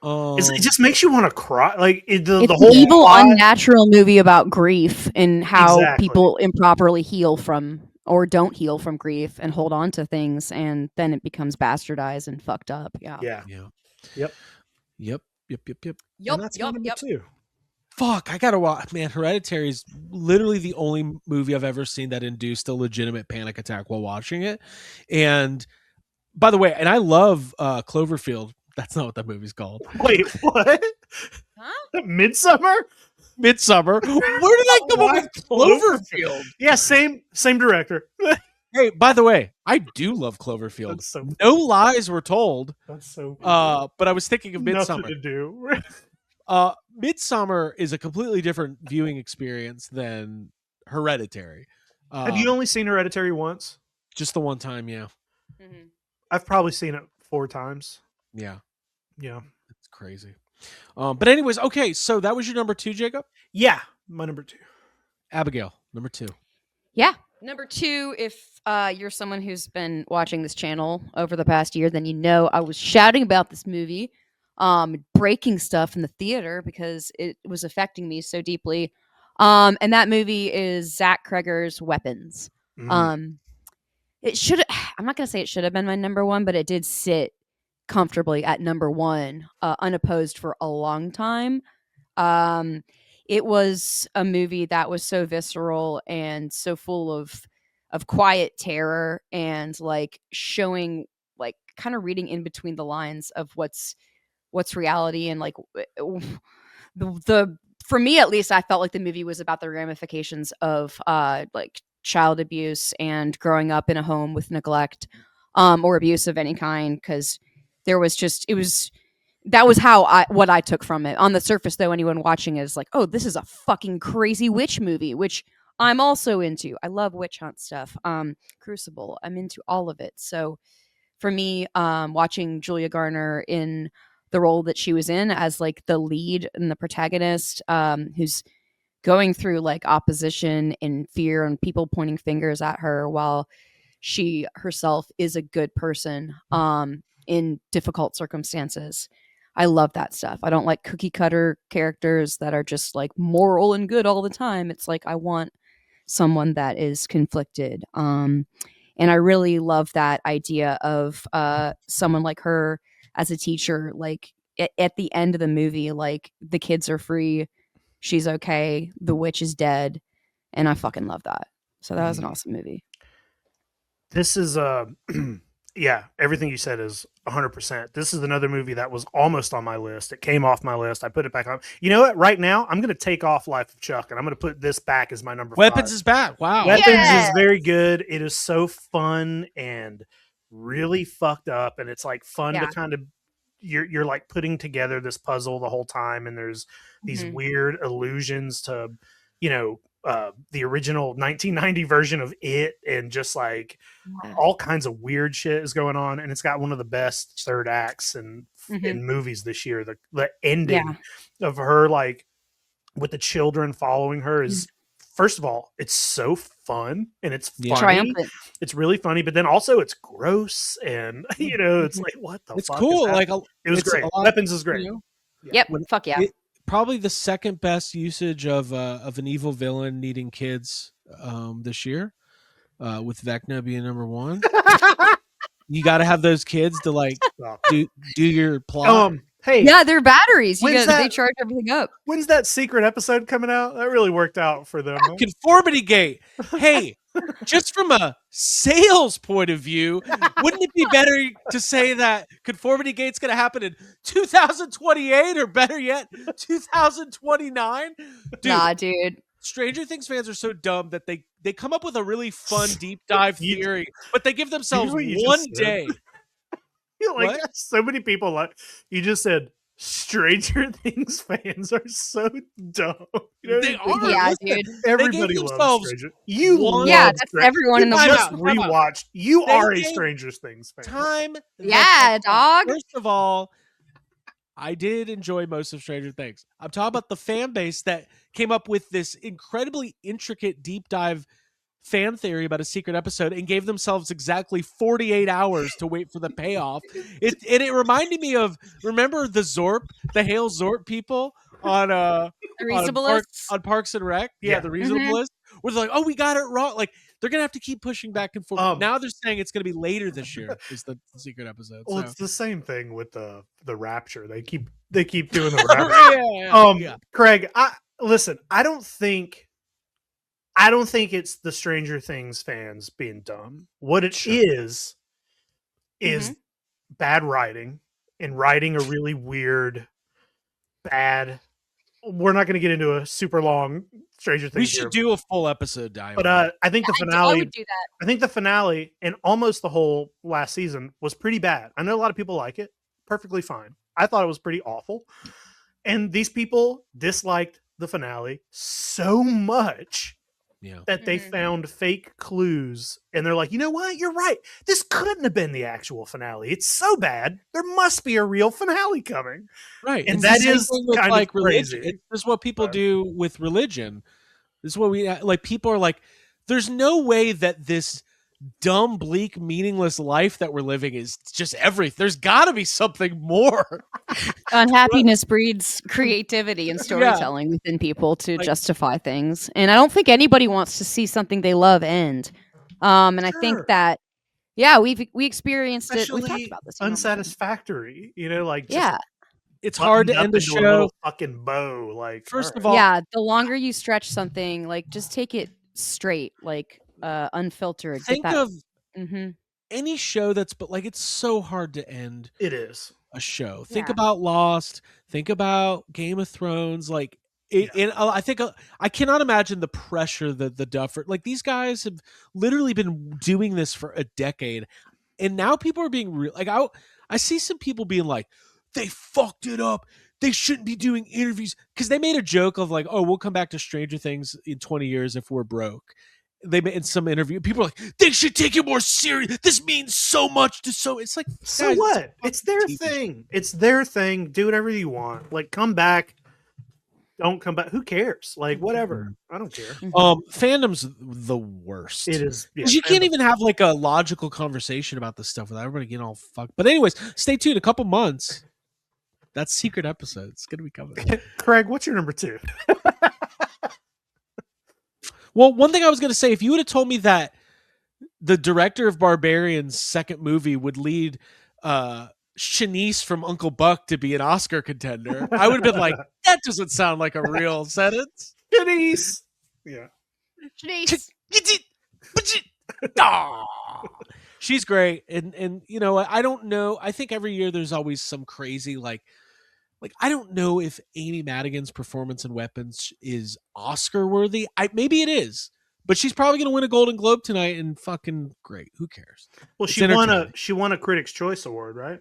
it just makes you want to cry. Like it's the an whole evil, plot, unnatural movie about grief and how Exactly. people improperly heal from or don't heal from grief and hold on to things, and then it becomes bastardized and fucked up. Yeah. Yep. And that's my number two. Fuck, I gotta watch. Man, Hereditary is literally the only movie I've ever seen that induced a legitimate panic attack while watching it. And by the way, and I love Cloverfield. That's not what that movie's called. Wait, what? Huh? Midsummer? Midsummer. Where did I come up with Cloverfield? Yeah, same director. Hey, by the way, I do love Cloverfield. That's so No lies were told. That's so But I was thinking of Midsummer. nothing to do. Midsummer is a completely different viewing experience than Hereditary. Have you only seen Hereditary once? Just the one time, yeah. Mm-hmm. I've probably seen it 4 times. Yeah. Yeah. It's crazy. But anyways, okay, so that was your number 2, Jacob? Yeah, my number 2. Abigail, number 2. Yeah. Number 2, if you're someone who's been watching this channel over the past year, then you know I was shouting about this movie, breaking stuff in the theater because it was affecting me so deeply. And that movie is Zach Kreger's Weapons. Um, it should I'm not gonna say it should have been my number 1, but it did sit comfortably at number 1, unopposed for a long time. Um, it was a movie that was so visceral and so full of quiet terror and like showing like kind of reading in between the lines of what's reality and like the for me at least I felt like the movie was about the ramifications of like child abuse and growing up in a home with neglect or abuse of any kind because there was just it was that was what I took from it. On the surface, though, anyone watching it is like, "Oh, this is a fucking crazy witch movie," which I'm also into. I love witch hunt stuff. Crucible, I'm into all of it. So for me, watching Julia Garner in the role that she was in as like the lead and the protagonist, who's going through like opposition and fear and people pointing fingers at her while she herself is a good person in difficult circumstances. I love that stuff. I don't like cookie cutter characters that are just like moral and good all the time. It's like I want someone that is conflicted. And I really love that idea of someone like her as a teacher. Like at the end of the movie, like the kids are free, she's okay, the witch is dead, and I fucking love that. So that was an awesome movie. This is yeah, everything you said is 100%. This is another movie that was almost on my list. It came off my list. I put it back on. You know what? Right now, I'm going to take off Life of Chuck and I'm going to put this back as my number 5. Weapons is back. Wow. Weapons Yes! is very good. It is so fun and really fucked up, and it's like fun to kind of you're like putting together this puzzle the whole time, and there's these weird allusions to, you know, the original 1990 version of it, and just like all kinds of weird shit is going on, and it's got one of the best third acts in movies this year. The ending of her like with the children following her is first of all, it's so fun and it's funny. Triumphant. It's really funny, but then also it's gross and you know, it's like what the It's fuck cool. is Like it was great. Weapons is great. You know, Yep. Fuck yeah. Probably the second best usage of an evil villain needing kids this year, with Vecna being number 1. You got to have those kids to like do your plot. Hey, Yeah, they're batteries. They charge everything up. when's that secret episode coming out? That really worked out for them. Huh? Conformity Gate. Hey, just from a sales point of view, wouldn't it be better to say that Conformity Gate's going to happen in 2028 or better yet, 2029? Nah, dude. Stranger Things fans are so dumb that they come up with a really fun deep dive theory, but they give themselves one day. Like What? so many people like you just said Stranger Things fans are so dumb. You know They what I mean? are. Yeah, Listen, dude. Everybody gave loves themselves Stranger. You one- love Yeah, that's Stranger- everyone in the You world. just Time out. rewatched. You They are a gave Stranger Things fan. Time. Yeah, dog. First of all, I did enjoy most of Stranger Things. I'm talking about the fan base that came up with this incredibly intricate deep dive fan theory about a secret episode and gave themselves exactly 48 hours to wait for the payoff. It reminded me of, remember the Hale Zorp people on The Reasonableists? on Parks and Rec? Yeah, the Reasonableists. Where they're like, oh, we got it wrong. Like they're gonna have to keep pushing back and forth. Now they're saying it's gonna be later this year is the secret episode. Well, so. it's the same thing with the Rapture. They keep doing the Rapture. Yeah. Craig, listen. I don't think it's the Stranger Things fans being dumb. What it is bad writing and writing a really weird, bad. We're not going to get into a super long Stranger Things. We should do a full episode dive. But I think the I finale. would do that. I think the finale and almost the whole last season was pretty bad. I know a lot of people like it. Perfectly fine. I thought it was pretty awful. And these people disliked the finale so much Yeah. that they Mhm. found fake clues, and they're like, you know what? You're right. This couldn't have been the actual finale. It's so bad. There must be a real finale coming, Right. and It's the that same is thing with kind of like religion. crazy. This is what people But do with religion. This is what we like. People are like, there's no way that this dumb, bleak, meaningless life that we're living is just everything. There's got to be something more. Unhappiness breeds creativity and Yeah. storytelling within people to Like, justify things. And I don't think anybody wants to see something they love end. And I think sure, that, yeah, we experienced it. We've talked especially about this even on the show. unsatisfactory. Like just Yeah. it's hard buttoned to up end a into a show. little fucking bow. Like, all First of right, all, Yeah. The longer you stretch something, like just take it straight, like unfiltered. Get think that. of Hmm. any show that's, but like, it's so hard to end it is. a show. Think Yeah. about Lost. Think about Game of Thrones. Like, Yeah. and I think I cannot imagine the pressure that the Duffer, like these guys have literally been doing this for a decade, and now people are being real. Like I see some people being like, they fucked it up. They shouldn't be doing interviews because they made a joke of like, oh, we'll come back to Stranger Things in 20 years if we're broke. They made in some interview, people are like, they should take it more serious. This means so much to so. It's like, So guys, what? a It's fucking their TV show. thing. It's their thing. Do whatever you want. Like, come back. Don't come back. Who cares? Like, whatever. I don't care. Fandom's the worst. It is. Yeah, 'Cause you can't fandom. even have like a logical conversation about this stuff without everybody getting all fucked. But anyways, stay tuned. A couple months. That secret episode. It's gonna be coming. Craig, what's your number 2? Well, one thing I was gonna say, if you would have told me that the director of Barbarian's second movie would lead Shanice from Uncle Buck to be an Oscar contender, I would have been like, that doesn't sound like a real sentence. Denise. Yeah. Shanice. Aw. She's great, and you know, I don't know. I think every year there's always some crazy like I don't know if Amy Madigan's performance in Weapons is Oscar worthy. Maybe it is, but she's probably gonna win a Golden Globe tonight, and fucking great. Who cares? Well, It's she won a Critics' Choice Award, right?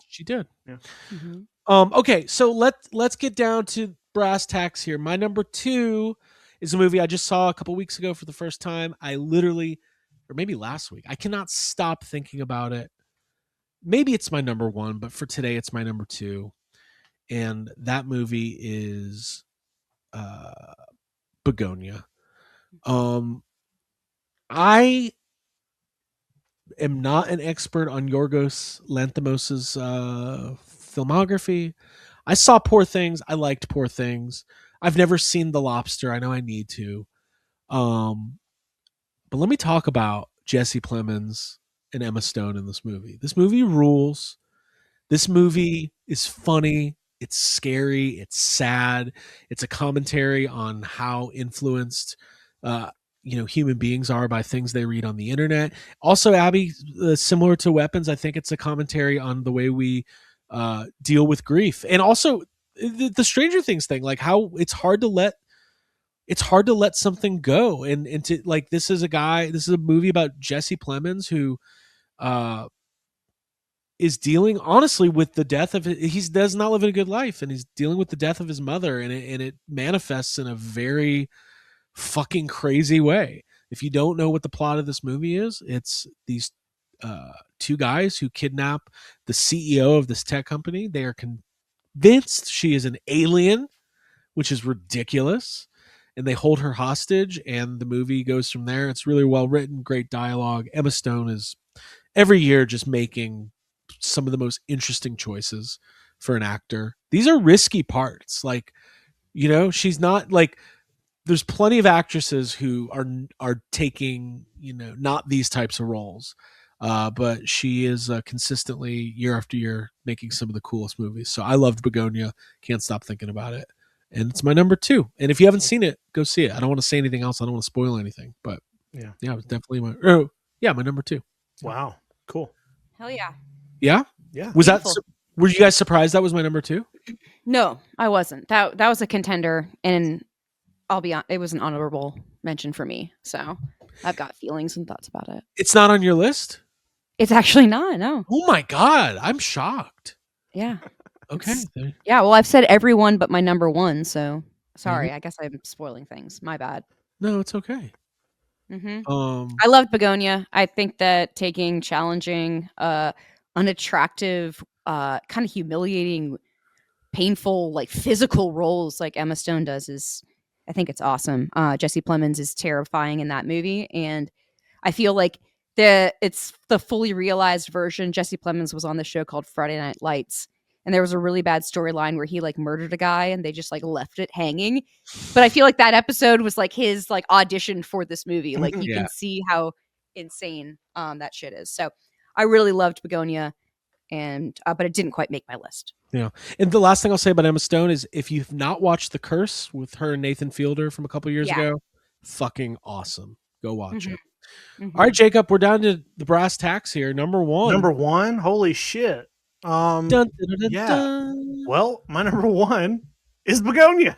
She did. Yeah. Mhm. Okay, so let's get down to brass tacks here. My number 2 is a movie I just saw a couple weeks ago for the first time. I literally, or maybe last week, I cannot stop thinking about it. Maybe it's my number 1, but for today it's my number 2, and that movie is Begonia. I am not an expert on Yorgos Lanthimos's filmography. I saw Poor Things. I liked Poor Things. I've never seen The Lobster. I know I need to. But let me talk about Jesse Plemons and Emma Stone in this movie. This movie rules. This movie is funny. It's scary. It's sad. It's a commentary on how influenced, human beings are by things they read on the internet. Also, Abby, similar to Weapons, I think it's a commentary on the way we deal with grief, and also the Stranger Things thing, like how it's hard to let something go, and to like this is a movie about Jesse Plemons who is dealing honestly with the death of he does not live a good life, and he's dealing with the death of his mother, and it manifests in a very fucking crazy way. If you don't know what the plot of this movie is, it's these two guys who kidnap the CEO of this tech company. They are convinced she is an alien, which is ridiculous, and they hold her hostage, and the movie goes from there. It's really well written, great dialogue. Emma Stone is every year just making some of the most interesting choices for an actor. These are risky parts. Like, she's not like there's plenty of actresses who are taking, not these types of roles. But she is consistently year after year making some of the coolest movies. So I loved Begonia. Can't stop thinking about it. And it's my number 2. And if you haven't seen it, go see it. I don't want to say anything else. I don't want to spoil anything. But Yeah. it was definitely my number 2. Wow. Cool. Hell yeah. Yeah. Yeah. Was that? Beautiful. Were you guys surprised that was my number 2? No, I wasn't. That was a contender, and I'll be on. It was an honorable mention for me. So I've got feelings and thoughts about it. It's not on your list? It's actually not. No. Oh my God. I'm shocked. Yeah. Okay. Yeah. Well, I've said everyone but my number 1. So sorry. I guess I'm spoiling things. My bad. No, it's okay. Hmm. Um, I loved Begonia. I think that taking challenging, unattractive, kind of humiliating, painful, like physical roles like Emma Stone does is, I think it's awesome. Jesse Plemons is terrifying in that movie, and I feel like it's the fully realized version. Jesse Plemons was on the show called Friday Night Lights, and there was a really bad storyline where he like murdered a guy, and they just like left it hanging. But I feel like that episode was like his like audition for this movie. Like you yeah. can see how insane that shit is. So I really loved Begonia, and but it didn't quite make my list. Yeah. And the last thing I'll say about Emma Stone is if you've not watched The Curse with her and Nathan Fielder from a couple years Yeah. ago, fucking awesome. Go watch Mhm. it. Mhm. All right, Jacob, we're down to the brass tacks here. Number one. Number one, holy shit. Dun, dun, dun, Yeah. dun. Well, my number one is Begonia.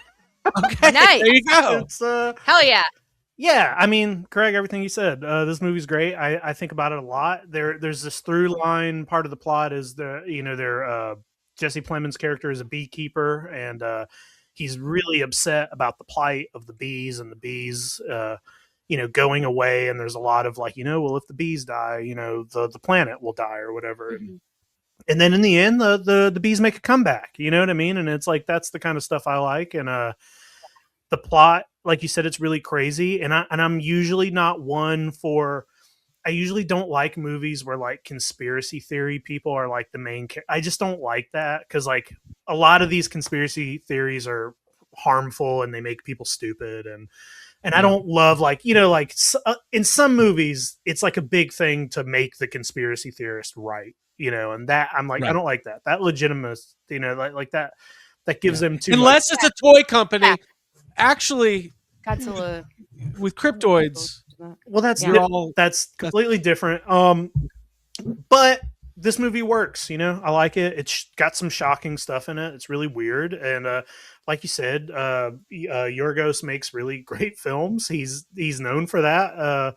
Okay, Nice. there you go. It's Hell yeah. yeah, I mean, Craig, everything you said. This movie's great. I think about it a lot. There's this through line part of the plot is Jesse Plemons' character is a beekeeper, and he's really upset about the plight of the bees and the bees going away. And there's a lot of like, well, if the bees die, the planet will die or whatever. Mhm. And then in the end, the bees make a comeback. You know what I mean? And it's like that's the kind of stuff I like. And the plot, like you said, it's really crazy. And I'm usually not one for. I usually don't like movies where like conspiracy theory people are like the main. I just don't like that because like a lot of these conspiracy theories are harmful and they make people stupid and I don't love like in some movies it's like a big thing to make the conspiracy theorist right, and that I'm like Right. I don't like that legitimate, like that gives them too Unless much. it's a toy company. Yeah. Actually, Godzilla. with cryptoids, Well, Yeah. that's completely different. But this movie works. I like it. It's got some shocking stuff in it. It's really weird, and like you said, Yorgos makes really great films. He's known for that.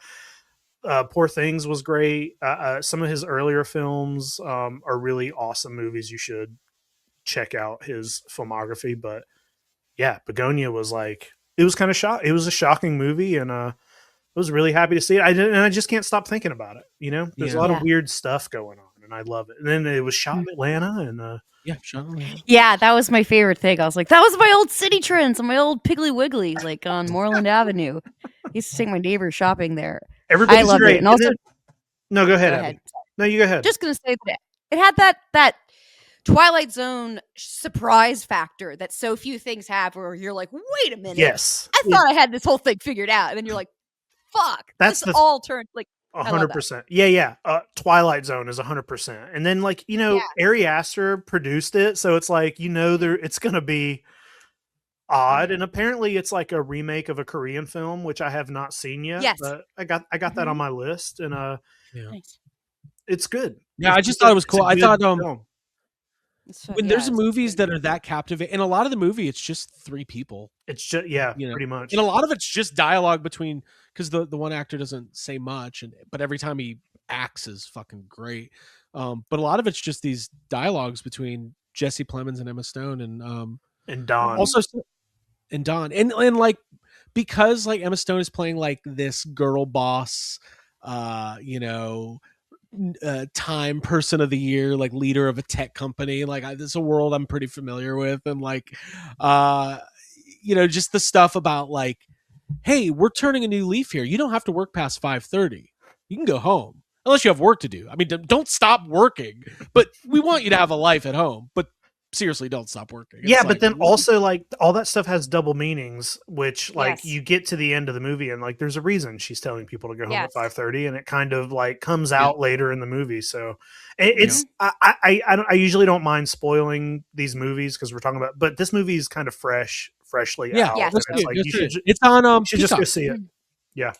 Poor Things was great. Some of his earlier films are really awesome movies. You should check out his filmography. But yeah, Begonia was like it was kind of It was a shocking movie, and I was really happy to see it. I just can't stop thinking about it. There's a lot of weird stuff going on, and I love it. And then it was shot in Atlanta, and Yeah, that was my favorite thing. I was like, that was my old city trends on my old Piggly Wiggly, like on Moreland Avenue. I used to take my neighbor shopping there. everybody's I loved great. it. And also, no, go ahead, go Abby. ahead. No, you go ahead. Just gonna say that it had that Twilight Zone surprise factor that so few things have, where you're like, wait a minute, yes, I thought I had this whole thing figured out, and then you're like, fuck, That's this the- all turned like 100%. Yeah. Twilight Zone is 100%. And then like Ari Aster produced it, so it's like it's gonna be odd. And apparently it's like a remake of a Korean film, which I have not seen yet. Yes. But I got that on my list, and nice. it's good. Yeah, I just thought it was cool. I thought film. when there's movies that are that captivating, and a lot of the movie, it's just three people. It's just pretty much. And a lot of it's just dialogue between, because the one actor doesn't say much, but every time he acts is fucking great. But a lot of it's just these dialogues between Jesse Plemons and Emma Stone, and Don. Also, and Don, and like because like Emma Stone is playing like this girl boss, time person of the year, like leader of a tech company. Like this is a world I'm pretty familiar with, and like just the stuff about like, hey, we're turning a new leaf here. You don't have to work past 5:30. You can go home unless you have work to do. I mean, don't stop working, but we want you to have a life at home. But seriously, don't stop working. Yeah, but then also like all that stuff has double meanings, which like Yes. you get to the end of the movie and like there's a reason she's telling people to go home at Yes. 5:30, and it kind of like comes out later in the movie. So it's I usually don't mind spoiling these movies because we're talking about, but this movie is kind of freshly out. Yes. And it's like you should it's on you should just go Peacock. see it. Yeah.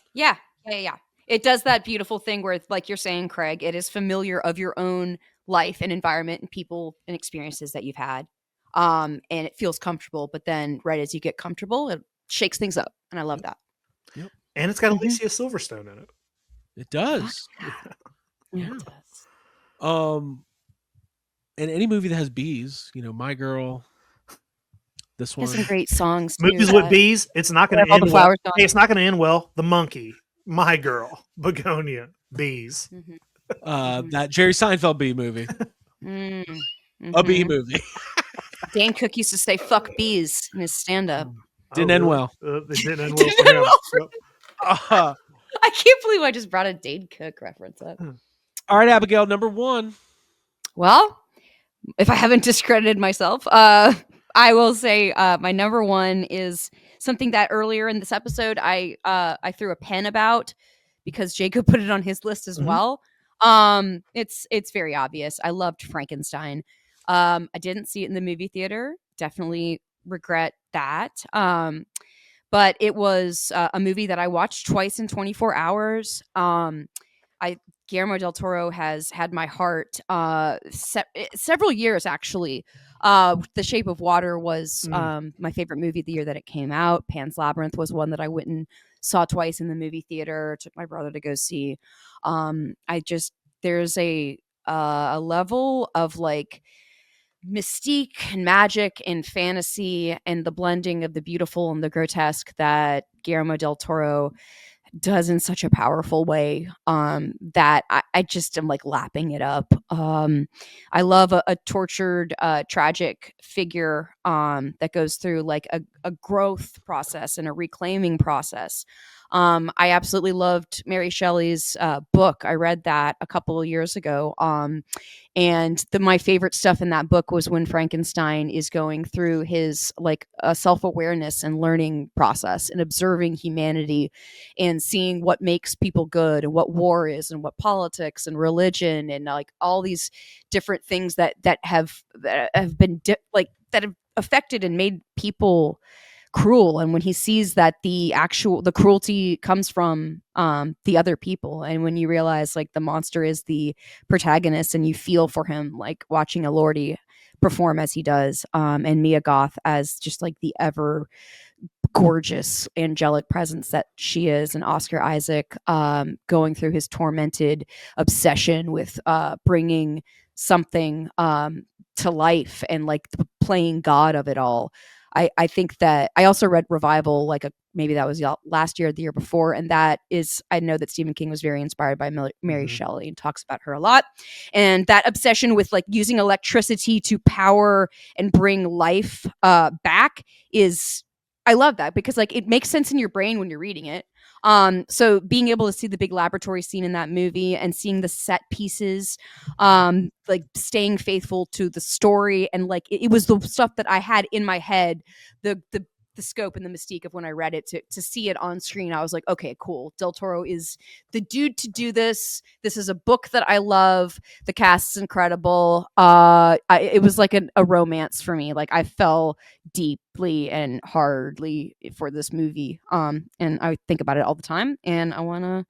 It does that beautiful thing where, like you're saying, Craig, it is familiar of your own life and environment and people and experiences that you've had. And it feels comfortable, but then right as you get comfortable, it shakes things up. And I love that. And it's got Alicia Silverstone in it. It does. Yeah. It does. And any movie that has bees, My Girl, this one. There's some great songs too. Movies with bees, it's not going to all the end well. flowers going. Hey, it's not going to end well. The Monkey. My Girl, Begonia, Bees. That Jerry Seinfeld bee movie, Mm. a bee Mhm. movie. Dane Cook used to say "fuck bees" in his stand-up. Oh, Didn't end really? well. It didn't end well Didn't for end him. well for- Yep. I can't believe I just brought a Dane Cook reference up. All right, Abigail, number one. Well, if I haven't discredited myself, I will say my number one is something that earlier in this episode I threw a pen about because Jacob put it on his list as Mhm. well. It's very obvious. I loved Frankenstein. I didn't see it in the movie theater. Definitely regret that. But it was a movie that I watched twice in 24 hours. I Guillermo del Toro has had my heart several years actually. The Shape of Water was my favorite movie the year that it came out. Pan's Labyrinth was one that I went and saw twice in the movie theater. Took my brother to go see. I just there's a level of like mystique and magic and fantasy and the blending of the beautiful and the grotesque that Guillermo del Toro does in such a powerful way that I just am like lapping it up. I love a tortured, tragic figure that goes through like a growth process and a reclaiming process. I absolutely loved Mary Shelley's book. I read that a couple of years ago. And my favorite stuff in that book was when Frankenstein is going through his like a self-awareness and learning process and observing humanity and seeing what makes people good and what war is and what politics and religion and like all these different things that have been that have affected and made people cruel. And when he sees that the cruelty comes from the other people, and when you realize like the monster is the protagonist and you feel for him, like watching a Lordy perform as he does, and Mia Goth as just like the ever gorgeous angelic presence that she is, and Oscar Isaac going through his tormented obsession with bringing something to life and like the playing God of it all. I think that I also read Revival like maybe that was last year or the year before, and that is I know that Stephen King was very inspired by Mary Shelley and talks about her a lot, and that obsession with like using electricity to power and bring life back is I love that because like it makes sense in your brain when you're reading it. So being able to see the big laboratory scene in that movie and seeing the set pieces, like staying faithful to the story, and like it was the stuff that I had in my head, the scope and the mystique of when I read it to see it on screen. I was like, okay, cool. Del Toro is the dude to do this. This is a book that I love. The cast is incredible. It was like a romance for me. Like I fell deeply and hardly for this movie. And I think about it all the time, and I want to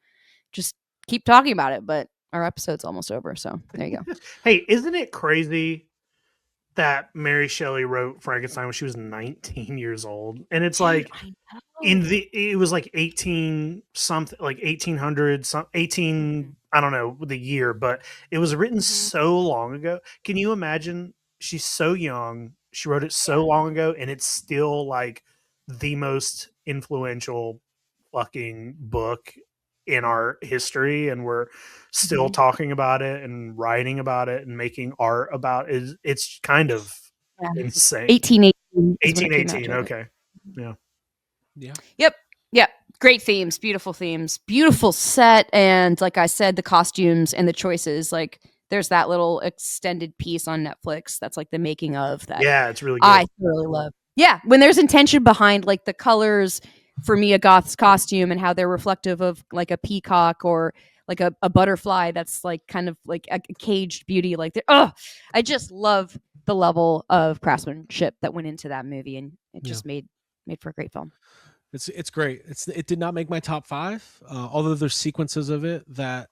just keep talking about it. But our episode's almost over, so there you go. Hey, isn't it crazy that Mary Shelley wrote Frankenstein when she was 19 years old? And it's like I know. it was like 18 something, like 1800 some 18 I don't know the year, but it was written so long ago. Can you imagine? She's so young, she wrote it so long ago, and it's still like the most influential fucking book in our history, and we're still talking about it and writing about it and making art about it. It's kind of Yeah. insane. 1818 is when it came out, 1818, Jacob. okay. Yeah. Yeah. Yep. Great themes, beautiful set. And like I said, the costumes and the choices, like there's that little extended piece on Netflix that's like the making of that. Yeah, it's really good. I really love. Yeah. When there's intention behind like the colors for Mia Goth's costume and how they're reflective of like a peacock or like a butterfly that's like kind of like a caged beauty. Like, I just love the level of craftsmanship that went into that movie, and it just made for a great film. It's great. It did not make my top 5, although there's sequences of it that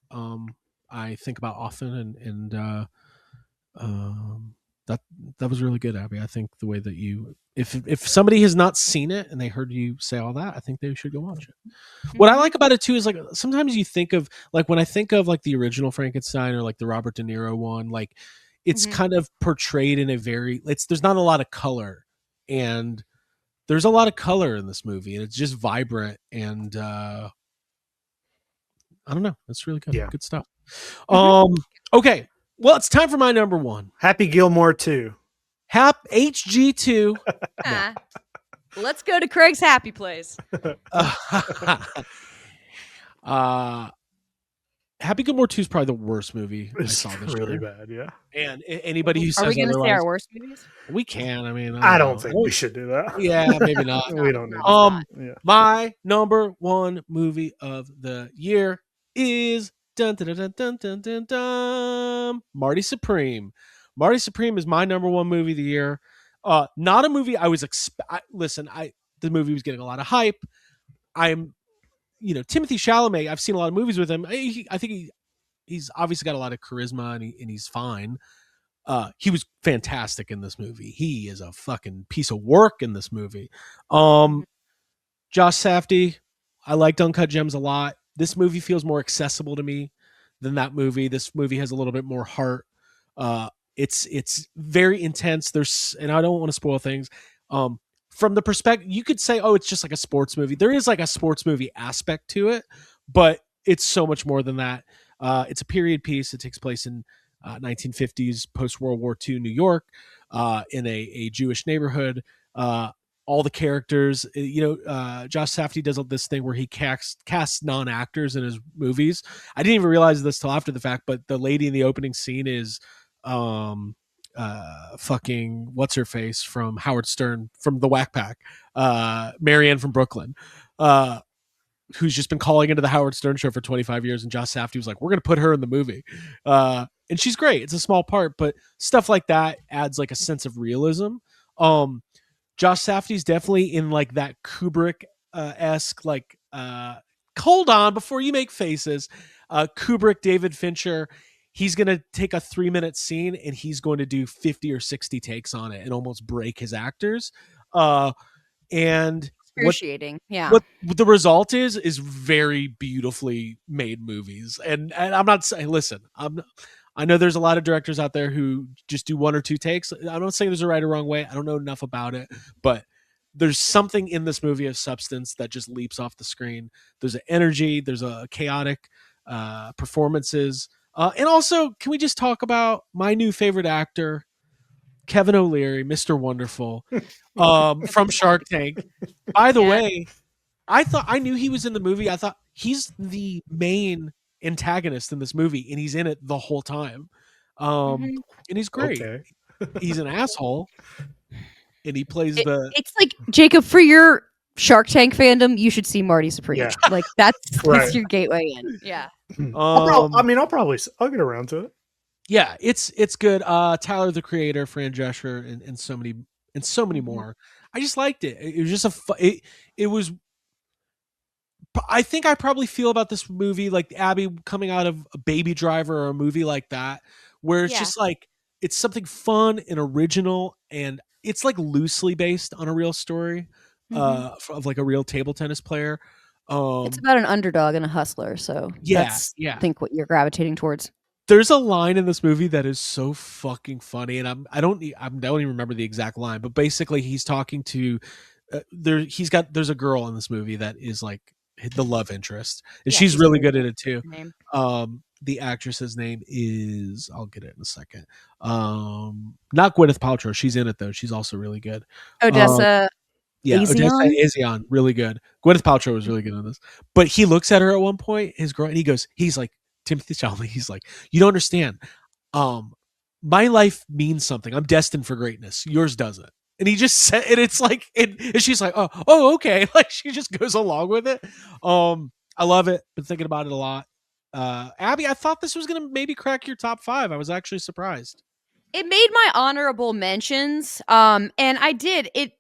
I think about often, and that was really good, Abby. I think the way that if somebody has not seen it and they heard you say all that, I think they should go watch it. What I like about it too is like sometimes you think of like when I think of like the original Frankenstein or like the Robert De Niro one, like it's kind of portrayed in a very there's not a lot of color, and there's a lot of color in this movie, and it's just vibrant, and I don't know. That's really good. Yeah. Good stuff. Mhm. Okay. Well, it's time for my number one. Happy Gilmore too. HG2. Ah. Let's go to Craig's happy place. uh, Happy Gilmore 2 is probably the worst movie I It's saw this really year. bad. Yeah. And anybody who Are we says going to say otherwise, our worst movies? we can. I mean, I don't don't know. think we should do that. Yeah, maybe not. We don't need No, to. it's not. Yeah. My number one movie of the year is dun, dun, dun, dun, dun, dun, dun, Marty Supreme. Marty Supreme is my number one movie of the year. Not a movie I was listen, the movie was getting a lot of hype. I'm Timothy Chalamet, I've seen a lot of movies with him. I think he's obviously got a lot of charisma and he's fine. He was fantastic in this movie. He is a fucking piece of work in this movie. Josh Safdie, I liked Uncut Gems a lot. This movie feels more accessible to me than that movie. This movie has a little bit more heart. It's very intense. And I don't want to spoil things. From the perspective, you could say, oh, it's just like a sports movie. There is like a sports movie aspect to it, but it's so much more than that. It's a period piece. It takes place in 1950s post World War II New York, in a Jewish neighborhood. All the characters, Josh Safdie does this thing where he casts non-actors in his movies. I didn't even realize this till after the fact, but the lady in the opening scene is fucking what's her face from Howard Stern from the Whack Pack, Marianne from Brooklyn, who's just been calling into the Howard Stern show for 25 years, and Josh Safdie was like, we're gonna put her in the movie, and she's great. It's a small part, but stuff like that adds like a sense of realism. Josh Safdie's definitely in like that Kubrick esque, like hold on before you make faces. Kubrick, David Fincher, he's gonna take a 3-minute scene and he's going to do 50 or 60 takes on it and almost break his actors. And Excruciating. Yeah. what the result is very beautifully made movies. And I'm not saying, listen, I know there's a lot of directors out there who just do 1 or 2 takes. I'm not saying there's a right or wrong way. I don't know enough about it, but there's something in this movie of substance that just leaps off the screen. There's an energy, there's a chaotic performances. And also, can we just talk about my new favorite actor, Kevin O'Leary, Mr. Wonderful, from Shark Tank. By the way, I knew he was in the movie. I thought he's the main antagonist in this movie, and he's in it the whole time. And he's great. Okay. He's an asshole, and he plays It's like, Jacob, for your Shark Tank fandom, you should see Marty Supreme. Yeah. Like that's Right. your gateway in. Yeah. I'll get around to it. Yeah, it's good. Tyler the Creator, Fran Drescher, and so many more. I just liked it. It was just it was. I think I probably feel about this movie like Abby coming out of a Baby Driver or a movie like that, where it's just like it's something fun and original, and it's like loosely based on a real story of like a real table tennis player. It's about an underdog and a hustler, so that's I think what you're gravitating towards. There's a line in this movie that is so fucking funny, and I don't even remember the exact line, but basically he's talking to there's a girl in this movie that is like the love interest, and she's really good at it too. The actress's name is, I'll get it in a second. Not Gwyneth Paltrow. She's in it though. She's also really good. Odessa. Odessa Azion, really good. Gwyneth Paltrow was really good in this. But he looks at her at one point, his girl, and he's like, Timothy Chalamet, he's like, you don't understand. My life means something. I'm destined for greatness. Yours doesn't. And he just said, and it's like, and she's like, oh, okay. Like she just goes along with it. I love it. Been thinking about it a lot. Abby, I thought this was gonna maybe crack your top 5. I was actually surprised. It made my honorable mentions. And I did it.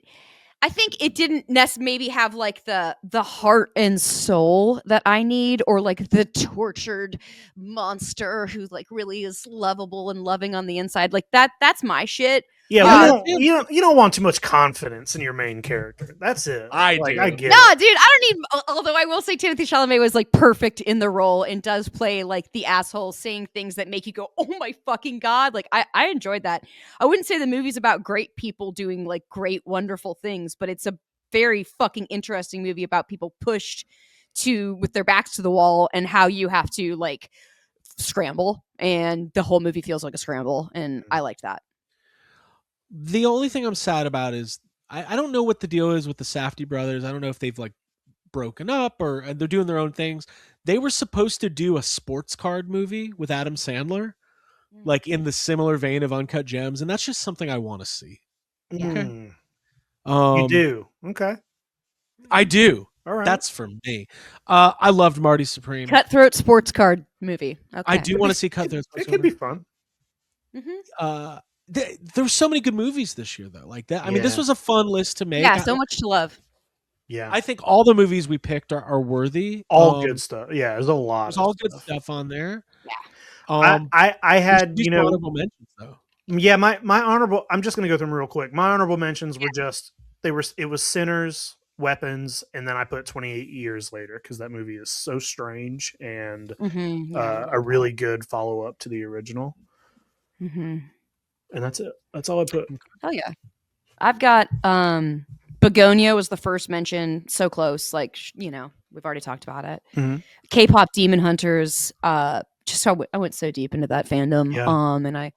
I think it didn't maybe have like the heart and soul that I need, or like the tortured monster who like really is lovable and loving on the inside. Like that's my shit. Yeah, you don't want too much confidence in your main character. That's it. I get No, it. dude, I don't need. Although I will say Timothy Chalamet was like perfect in the role and does play like the asshole, saying things that make you go, "Oh my fucking god!" Like I enjoyed that. I wouldn't say the movie's about great people doing like great, wonderful things, but it's a very fucking interesting movie about people pushed with their backs to the wall, and how you have to like scramble, and the whole movie feels like a scramble, and I liked that. The only thing I'm sad about is I don't know what the deal is with the Safdie brothers. I don't know if they've like broken up or they're doing their own things. They were supposed to do a sports card movie with Adam Sandler, like in the similar vein of Uncut Gems, and that's just something I want to see. Okay. You do. Okay. I do. All right. That's for me. I loved Marty Supreme. Cutthroat sports card movie. Okay. I do want to see Cutthroat. It could be fun. There's so many good movies this year, though. Like that. I mean, this Yeah. was a fun list to make. Yeah, so much to love. Yeah. I think all the movies we picked are worthy. All good stuff. Yeah, there's a lot. There's all good stuff on there. Yeah. I had, you know, honorable mentions though. Yeah, my honorable. I'm just gonna go through them real quick. My honorable mentions were just it was Sinners, Weapons, and then I put 28 Years Later because that movie is so strange and a really good follow up to the original. And that's it. That's all I put. Oh yeah, I've got Begonia was the first mention. So close, like you know, we've already talked about it. K-pop Demon Hunters. Just I went so deep into that fandom. And it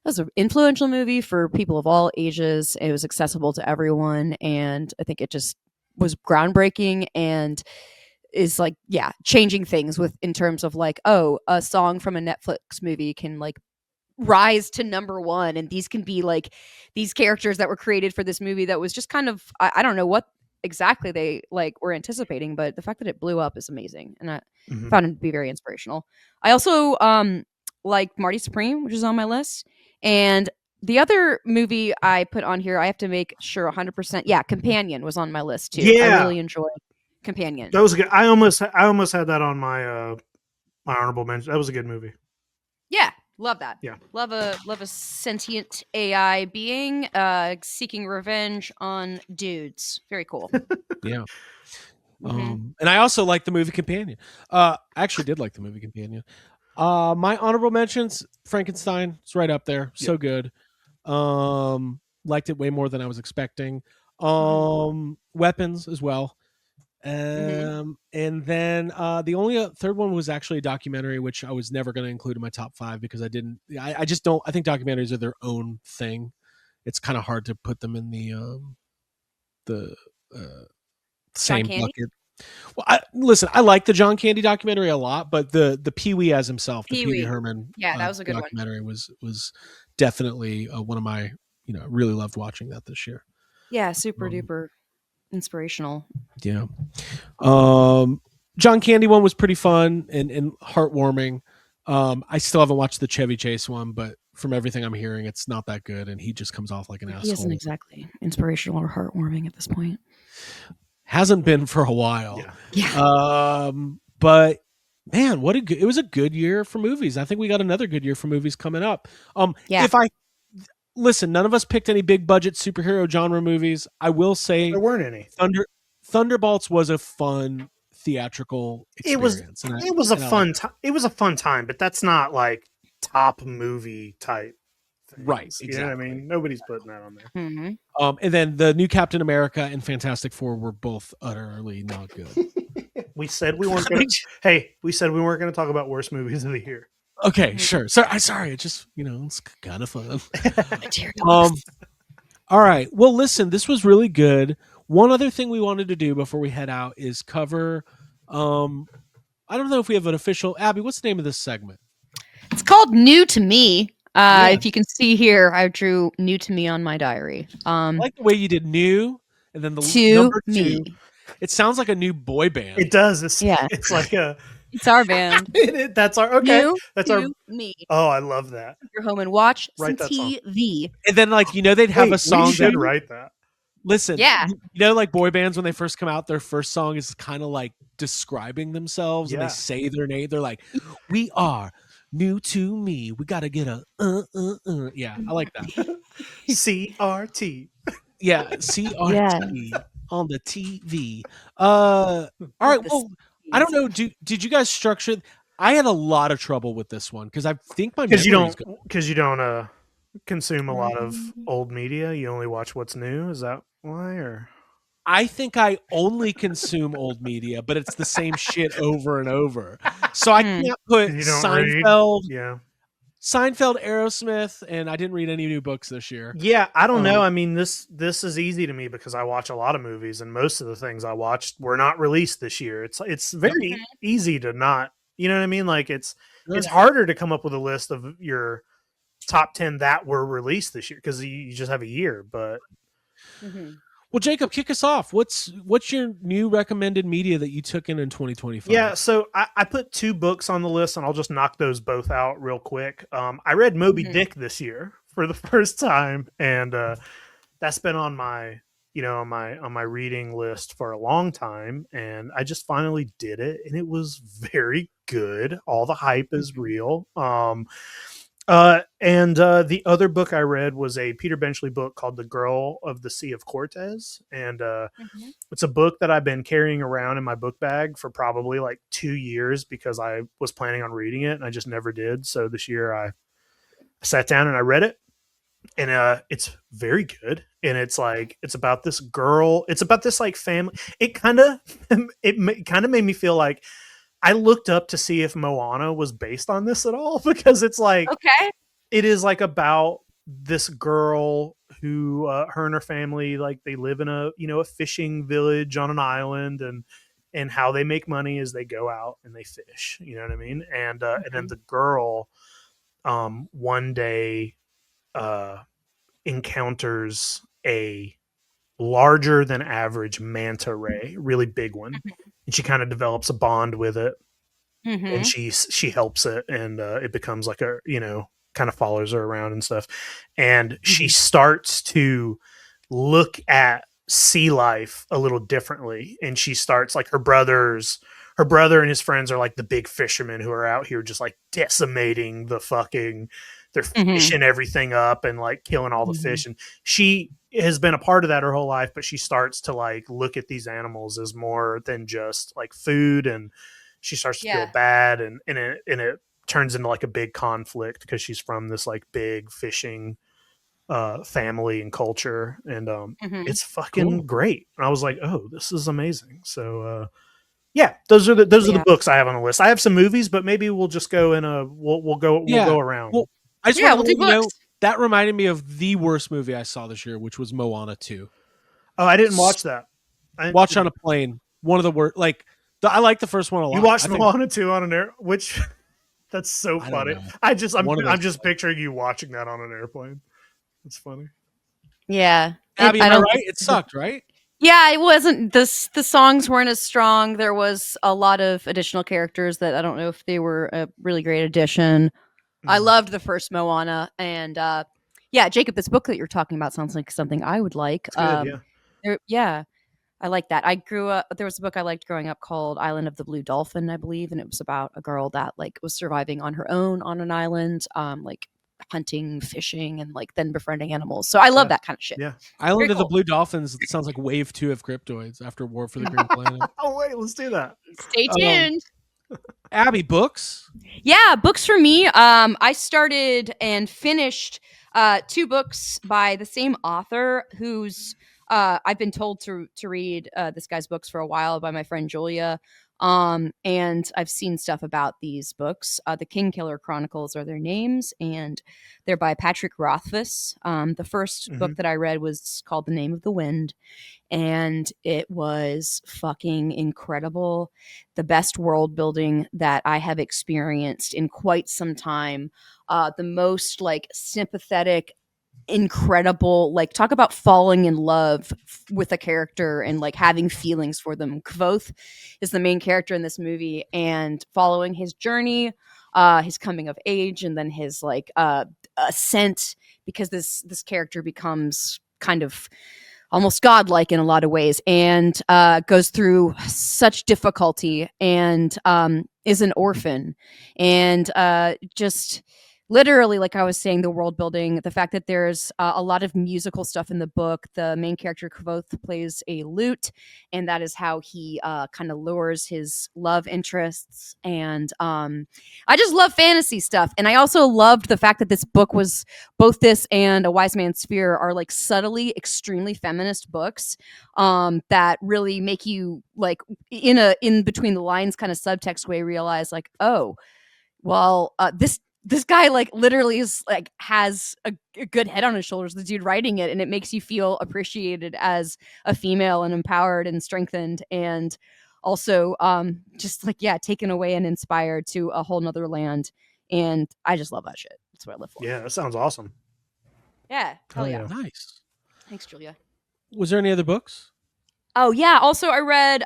was an influential movie for people of all ages. It was accessible to everyone, and I think it just was groundbreaking and is like changing things with in terms of like, oh, a song from a Netflix movie can like rise to number one, and these can be like these characters that were created for this movie that was just kind of I don't know what exactly they like were anticipating, but the fact that it blew up is amazing, and I found it to be very inspirational. I also like Marty Supreme, which is on my list, and the other movie I put on here, I have to make sure 100%. Yeah, Companion was on my list too. I really enjoyed Companion. That was good. I almost had that on my my honorable mention. That was a good movie. Yeah, love that. Yeah, love a sentient AI being seeking revenge on dudes. Very cool. Yeah. And I also like the movie Companion. I actually did like the movie Companion. My honorable mentions: Frankenstein. It's right up there. So good. Liked it way more than I was expecting. Weapons as well. And then the only third one was actually a documentary, which I was never going to include in my top 5 because I just don't. I think documentaries are their own thing. It's kind of hard to put them in the same bucket. Well, listen, I like the John Candy documentary a lot, but the Pee Wee as himself, the Pee Wee Herman, that was a good documentary one. was definitely one of my, really loved watching that this year. Yeah, super duper inspirational. Yeah. John Candy one was pretty fun and heartwarming. I still haven't watched the Chevy Chase one, but from everything I'm hearing, it's not that good, and he just comes off like an asshole. He isn't exactly inspirational or heartwarming at this point. Hasn't been for a while. Yeah. But man, it was a good year for movies. I think we got another good year for movies coming up. If I listen, none of us picked any big budget superhero genre movies. I will say there weren't any. Thunderbolts was a fun theatrical experience. It was a fun time. It was a fun time, but that's not like top movie type things. Right. Exactly. You know what I mean? Nobody's putting that on there. And then the new Captain America and Fantastic Four were both utterly not good. We said we weren't going to. We said we weren't going to talk about worst movies of the year. Okay, sure. Sorry. It just it's kind of fun. All right. Well, listen, this was really good. One other thing we wanted to do before we head out is cover. I don't know if we have an official. Abby, what's the name of this segment? It's called New to Me. If you can see here, I drew New to Me on my diary. I like the way you did new and then the number 2. It sounds like a new boy band. It does. It's like a. It's our band. That's our New that's our me. Oh, I love that. You're home and watch Write some TV. And then they'd have a song. We should write that. Listen, like boy bands when they first come out, their first song is kind of like describing themselves, and they say their name. They're like, "We are new to me. We got to get a Yeah, I like that. CRT. Yeah, CRT on the TV. All right. Well, I don't know. Did you guys structure? I had a lot of trouble with this one because I think because you don't consume a lot of old media. You only watch what's new. Is that why? Or I think I only consume old media, but it's the same shit over and over. So I can't put You don't read? Seinfeld, Yeah. Aerosmith, and I didn't read any new books this year. Yeah, I don't know. Um, I mean, this is easy to me because I watch a lot of movies, and most of the things I watched were not released this year. It's Yep. very easy to not, you know what I mean? Like it's Sure. harder to come up with a list of your top 10 that were released this year because you just have a year. But Well, Jacob, kick us off. What's your new recommended media that you took in 2025? yeah, so I put 2 books on the list, and I'll just knock those both out real quick. I read Moby Dick this year for the first time, and that's been on my on my reading list for a long time, and I just finally did it, and it was very good. All the hype is real. And the other book I read was a Peter Benchley book called The Girl of the Sea of Cortez, and it's a book that I've been carrying around in my book bag for probably like 2 years because I was planning on reading it and I just never did. So this year I sat down and I read it, and it's very good. And it's like it's about this girl. It's about this like family. It kind of made me feel like I looked up to see if Moana was based on this at all because it's like Okay. it is like about this girl who her and her family, like they live in a fishing village on an island, and how they make money is they go out and they fish, you know what I mean? And then the girl one day encounters a larger than average manta ray, really big one, and she kind of develops a bond with it, and she helps it, and it becomes like a kind of follows her around and stuff, and she starts to look at sea life a little differently, and she starts like her brother and his friends are like the big fishermen who are out here just like decimating the fucking they're fishing everything up and like killing all the fish, and she has been a part of that her whole life, but she starts to like look at these animals as more than just like food, and she starts to feel bad, and it turns into like a big conflict because she's from this like big fishing family and culture, and it's fucking great. And I was like, oh, this is amazing. So yeah, those are the books I have on the list. I have some movies, but maybe we'll just go in a we'll go around. Well, I just want to we'll let do you know books. that reminded me of the worst movie I saw this year, which was Moana 2. Oh, I didn't watch that. Watch on a plane. One of the worst. Like I like the first one a lot. You watched I think- Moana 2 on an air, which that's so I don't funny. know. I'm just picturing you watching that on an airplane. It's funny. Yeah. Abby, am I don't right? think- It sucked, right? Yeah, it wasn't the songs weren't as strong. There was a lot of additional characters that I don't know if they were a really great addition. I loved the first Moana, and yeah, Jacob, this book that you're talking about sounds like something I would like. It's good, Yeah, I like that. I grew up. There was a book I liked growing up called Island of the Blue Dolphin, I believe, and it was about a girl that like was surviving on her own on an island, like hunting, fishing, and like then befriending animals. So I love that kind of shit. Yeah. Island of the cool. Blue Dolphins sounds like wave 2 of Cryptoids after War for the Green Planet. Oh wait, let's do that. Stay tuned. Abby, books? Yeah, books for me. I started and finished 2 books by the same author who's I've been told to read this guy's books for a while by my friend Julia. And I've seen stuff about these books. The Kingkiller Chronicles are their names, and they're by Patrick Rothfuss. The first book that I read was called The Name of the Wind, and it was fucking incredible. The best world building that I have experienced in quite some time. The most like sympathetic, incredible, like talk about falling in love with a character and like having feelings for them. Kvothe is the main character in this movie, and following his journey, his coming of age, and then his like ascent, because this character becomes kind of almost godlike in a lot of ways, and goes through such difficulty, and is an orphan, and just literally, like I was saying, the world building, the fact that there's a lot of musical stuff in the book. The main character Kvothe plays a lute, and that is how he kind of lures his love interests. And I just love fantasy stuff. And I also loved the fact that this book was both this and A Wise Man's Fear are like subtly extremely feminist books that really make you like in between the lines kind of subtext way realize like, oh, well, this guy like literally is like has a good head on his shoulders, the dude writing it, and it makes you feel appreciated as a female and empowered and strengthened, and also just like taken away and inspired to a whole nother land. And I just love that shit. That's what I live for. Yeah, that sounds awesome. Yeah, hell Oh, yeah. yeah. Nice. Thanks, Julia. Was there any other books? Oh yeah. Also, I read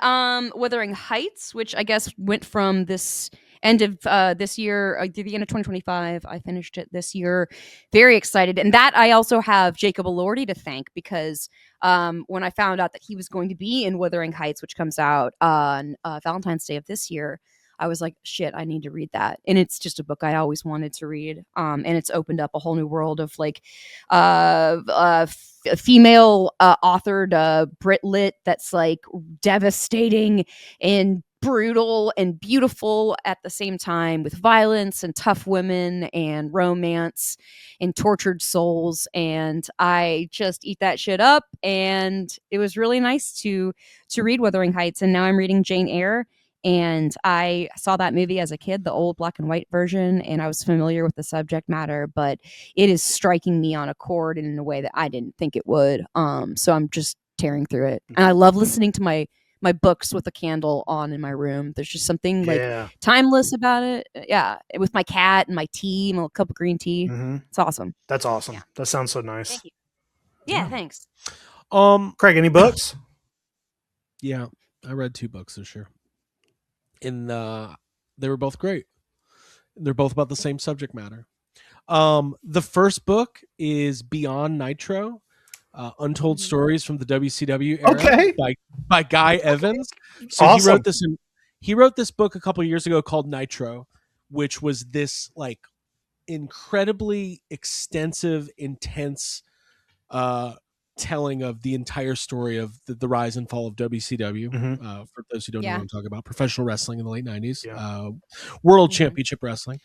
Wuthering Heights, which I guess went from this end of this year to the end of 2025. I finished it this year. Very excited, and that I also have Jacob Elordi to thank because when I found out that he was going to be in Wuthering Heights, which comes out on Valentine's Day of this year, I was like, shit, I need to read that. And it's just a book I always wanted to read. And it's opened up a whole new world of like female authored Brit lit that's like devastating and brutal and beautiful at the same time, with violence and tough women and romance and tortured souls. And I just eat that shit up. And it was really nice to read Wuthering Heights. And now I'm reading Jane Eyre. And I saw that movie as a kid, the old black and white version, and I was familiar with the subject matter, but it is striking me on a chord and in a way that I didn't think it would. So I'm just tearing through it. And I love listening to my books with a candle on in my room. There's just something like timeless about it. Yeah, with my cat and my tea, my cup of green tea. Mm-hmm. It's awesome. That's awesome. Yeah. That sounds so nice. Thank you. Yeah, thanks. Craig, any books? Yeah, I read 2 books this year. And they were both great. They're both about the same subject matter. The first book is Beyond Nitro, Untold Stories from the WCW era by Guy Evans. So Awesome. he wrote this book a couple years ago called Nitro, which was this like incredibly extensive, intense telling of the entire story of the rise and fall of WCW. Mm-hmm. For those who don't know what I'm talking about, professional wrestling in the late 90s, Yeah. World Championship Wrestling.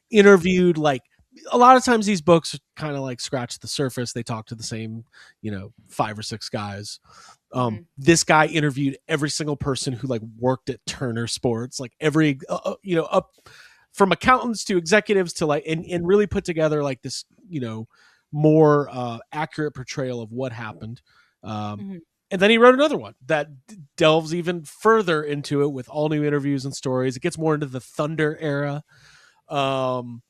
Interviewed like a lot of times these books kind of like scratch the surface. They talk to the same, 5 or 6 guys. This guy interviewed every single person who like worked at Turner Sports, like every, up from accountants to executives to like, and really put together like this, more accurate portrayal of what happened. And then he wrote another one that delves even further into it with all new interviews and stories. It gets more into the Thunder era. Listen,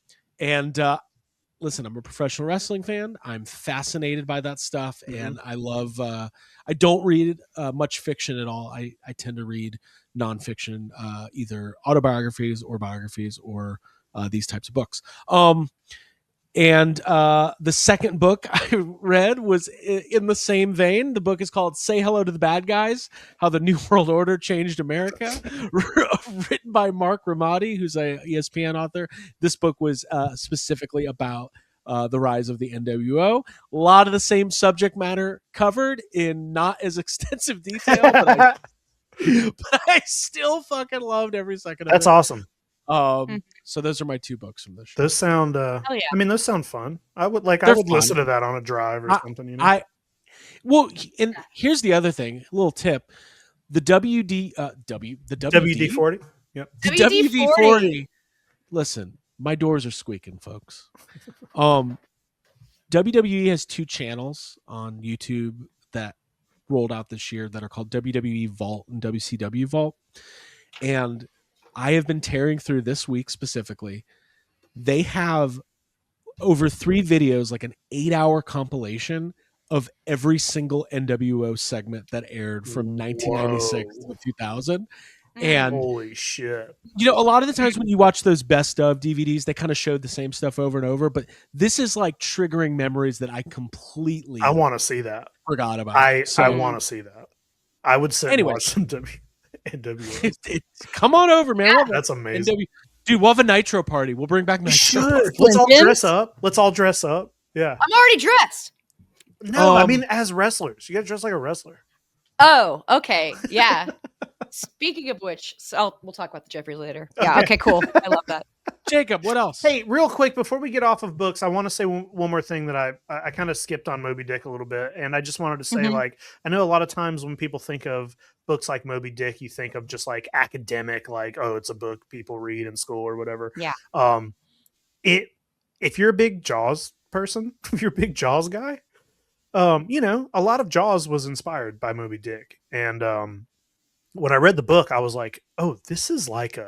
I'm a professional wrestling fan. I'm fascinated by that stuff. And I love, I don't read much fiction at all. I tend to read nonfiction, either autobiographies or biographies or these types of books. And the second book I read was in the same vein. The book is called Say Hello to the Bad Guys, How the New World Order Changed America, written by Mark Ramadi, who's a ESPN author. This book was specifically about the rise of the NWO. A lot of the same subject matter covered in not as extensive detail, but I still fucking loved every second of it. That's awesome. So those are my 2 books from this show. Those sound I mean, those sound fun. I would listen to that on a drive or something, And here's the other thing, a little tip. The WD-40. Yep. The WD-40. Listen, my doors are squeaking, folks. WWE has 2 channels on YouTube that rolled out this year that are called WWE Vault and WCW Vault. And I have been tearing through this week specifically. They have over 3 videos, like an 8-hour compilation of every single NWO segment that aired from 1996 to 2000. And holy shit. A lot of the times when you watch those best of DVDs, they kind of showed the same stuff over and over, but this is like triggering memories that I completely I want to see that. Forgot about. I want to see that. I would sit and watch some NWO. Come on over, man. That's amazing. Dude, we'll have a Nitro party. We'll bring back We Nitro. should. Let's all Flintons? dress up. Let's all dress up. Yeah. I'm already dressed. No, I Um, mean as wrestlers. You got to dress like a wrestler. Oh, okay. Yeah. Speaking of which, so we'll talk about the Jeffries later. Yeah. Okay. Okay. Cool. I love that. Jacob, what else? Hey, real quick before we get off of books, I want to say one more thing that I kind of skipped on Moby Dick a little bit, and I just wanted to say, Mhm. like, I know a lot of times when people think of books like Moby Dick, you think of just like academic, like, oh, it's a book people read in school or whatever. Yeah. If you're a big Jaws person, if you're a big Jaws guy, you know, a lot of Jaws was inspired by Moby Dick, and when I read the book, I was like, oh, this is like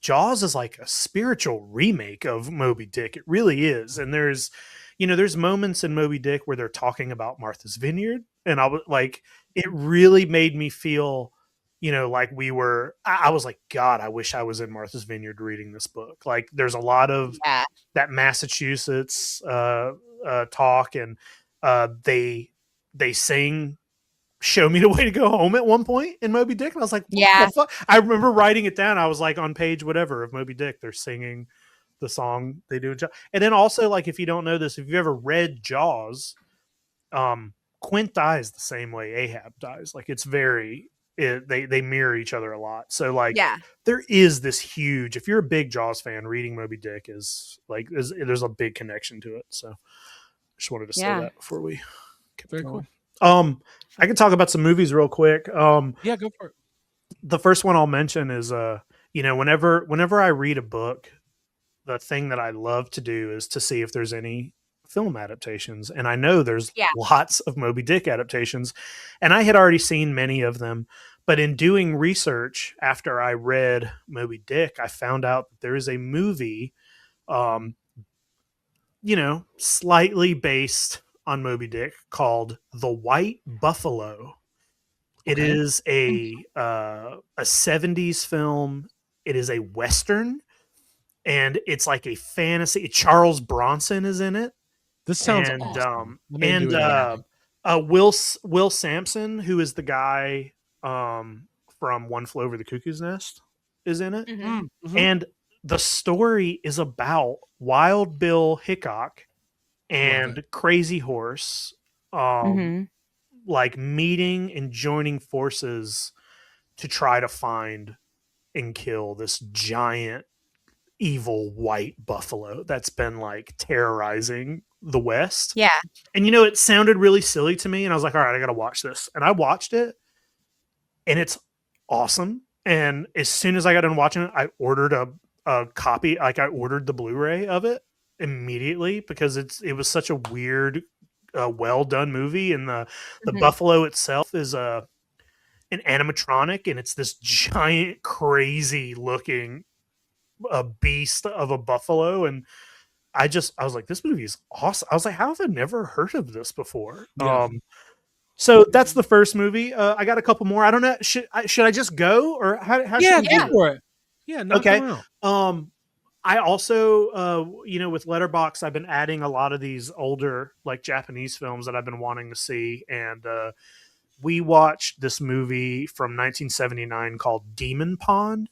Jaws is like a spiritual remake of Moby Dick. It really is. And there's, you know, there's moments in Moby Dick where they're talking about Martha's Vineyard. And I was like, it really made me feel, you know, like I was like, God, I wish I was in Martha's Vineyard reading this book. Like there's a lot of Yeah. that Massachusetts talk, and they sing "Show Me the Way to Go Home" at one point in Moby Dick, and I was like, what Yeah. the fuck? I remember writing it down. I was like, on page whatever of Moby Dick, they're singing the song they do in Jaws. And then also, like, if you don't know this, if you've ever read Jaws, Quint dies the same way Ahab dies. Like it's they mirror each other a lot. So like Yeah. there is this huge, if you're a big Jaws fan, reading Moby Dick is like there's a big connection to it. So just wanted to say Yeah. that before we kept Very going. cool. I can talk about some movies real quick. Yeah, go for it. The first one I'll mention is you know, whenever I read a book, the thing that I love to do is to see if there's any film adaptations. And I know there's Yeah. lots of Moby Dick adaptations, and I had already seen many of them. But in doing research after I read Moby Dick, I found out that there is a movie, you know, slightly based on Moby Dick called The White Buffalo. It Okay. is a 70s film. It is a Western, and it's like a fantasy. Charles Bronson is in it. This sounds And awesome. I'm into it. Will Sampson, who is the guy from One Flew Over the Cuckoo's Nest, is in it. Mhm. Mhm. And the story is about Wild Bill Hickok and Crazy Horse, Mhm. like meeting and joining forces to try to find and kill this giant evil white buffalo that's been like terrorizing the West. Yeah. And you know, it sounded really silly to me, and I was like, all right, I gotta watch this. And I watched it, and it's awesome. And as soon as I got done watching it, I ordered a copy. Like I ordered the Blu-ray of it immediately because it was such a weird, well done movie. And the Mhm. buffalo itself is an animatronic, and it's this giant, crazy looking beast of a buffalo. And I was like, this movie is awesome. I was like, how have I never heard of this before? Yeah. So that's the first movie. I got a couple more. I don't know. Should I just go, or how Yeah, should we go do for it. Yeah, knock Okay. them out. I also, you know, with Letterboxd, I've been adding a lot of these older, like Japanese films that I've been wanting to see. And we watched this movie from 1979 called Demon Pond.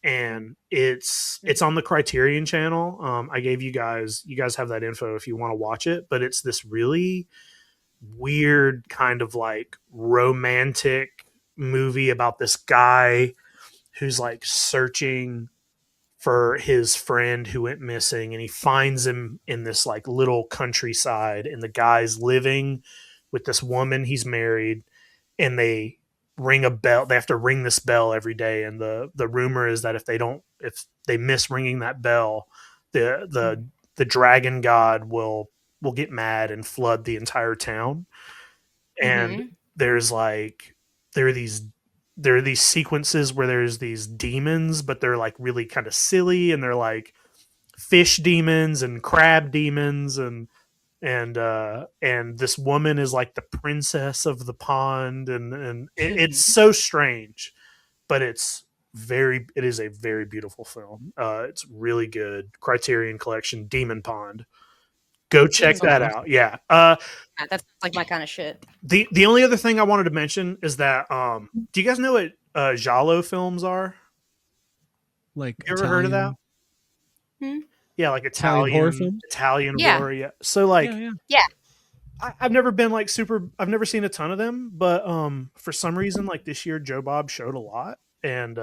And it's on the Criterion channel. I gave you guys have that info if you want to watch it, but it's this really weird kind of like romantic movie about this guy who's like searching for his friend who went missing, and he finds him in this like little countryside, and the guy's living with this woman he's married, and they ring a bell. They have to ring this bell every day, and the rumor is that if they miss ringing that bell, the dragon god will get mad and flood the entire town. And Mhm. there's like there are these sequences where there's these demons, but they're like really kind of silly, and they're like fish demons and crab demons, and this woman is like the princess of the pond, and it's so strange, but it is a very beautiful film. It's really good. Criterion Collection, Demon Pond. Go check that out. Yeah. That's like my kind of shit. The only other thing I wanted to mention is that do you guys know what Giallo films are? like You ever heard of that? Hmm? Yeah, like Italian horror Italian films? Italian Yeah. horror. Yeah. So like Yeah, yeah. I've never been like super. I've never seen a ton of them, but for some reason, like this year, Joe Bob showed a lot and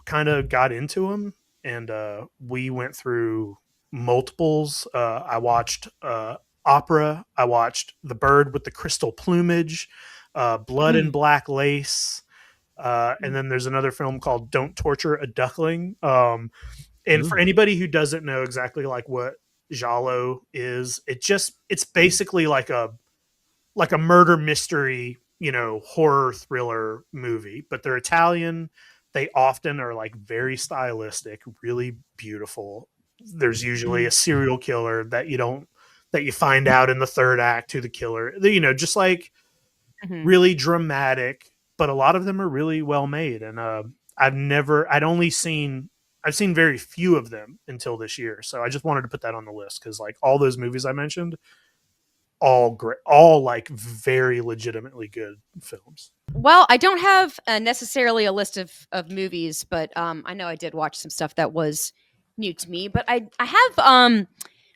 kind of got into them, and we went through multiples. I watched opera. I watched The Bird with the Crystal Plumage, Blood and Black Lace, and then there's another film called Don't Torture a Duckling. And for Ooh. anybody who doesn't know exactly like what Giallo is, it's basically like a murder mystery, horror thriller movie, but they're Italian. They often are like very stylistic, really beautiful. There's usually a serial killer that you find out in the third act who the killer, just like Mhm. really dramatic, but a lot of them are really well made. And I've seen very few of them until this year. So I just wanted to put that on the list because like all those movies I mentioned, all great, all like very legitimately good films. Well, I don't have necessarily a list of movies, but I know I did watch some stuff that was new to me. But I have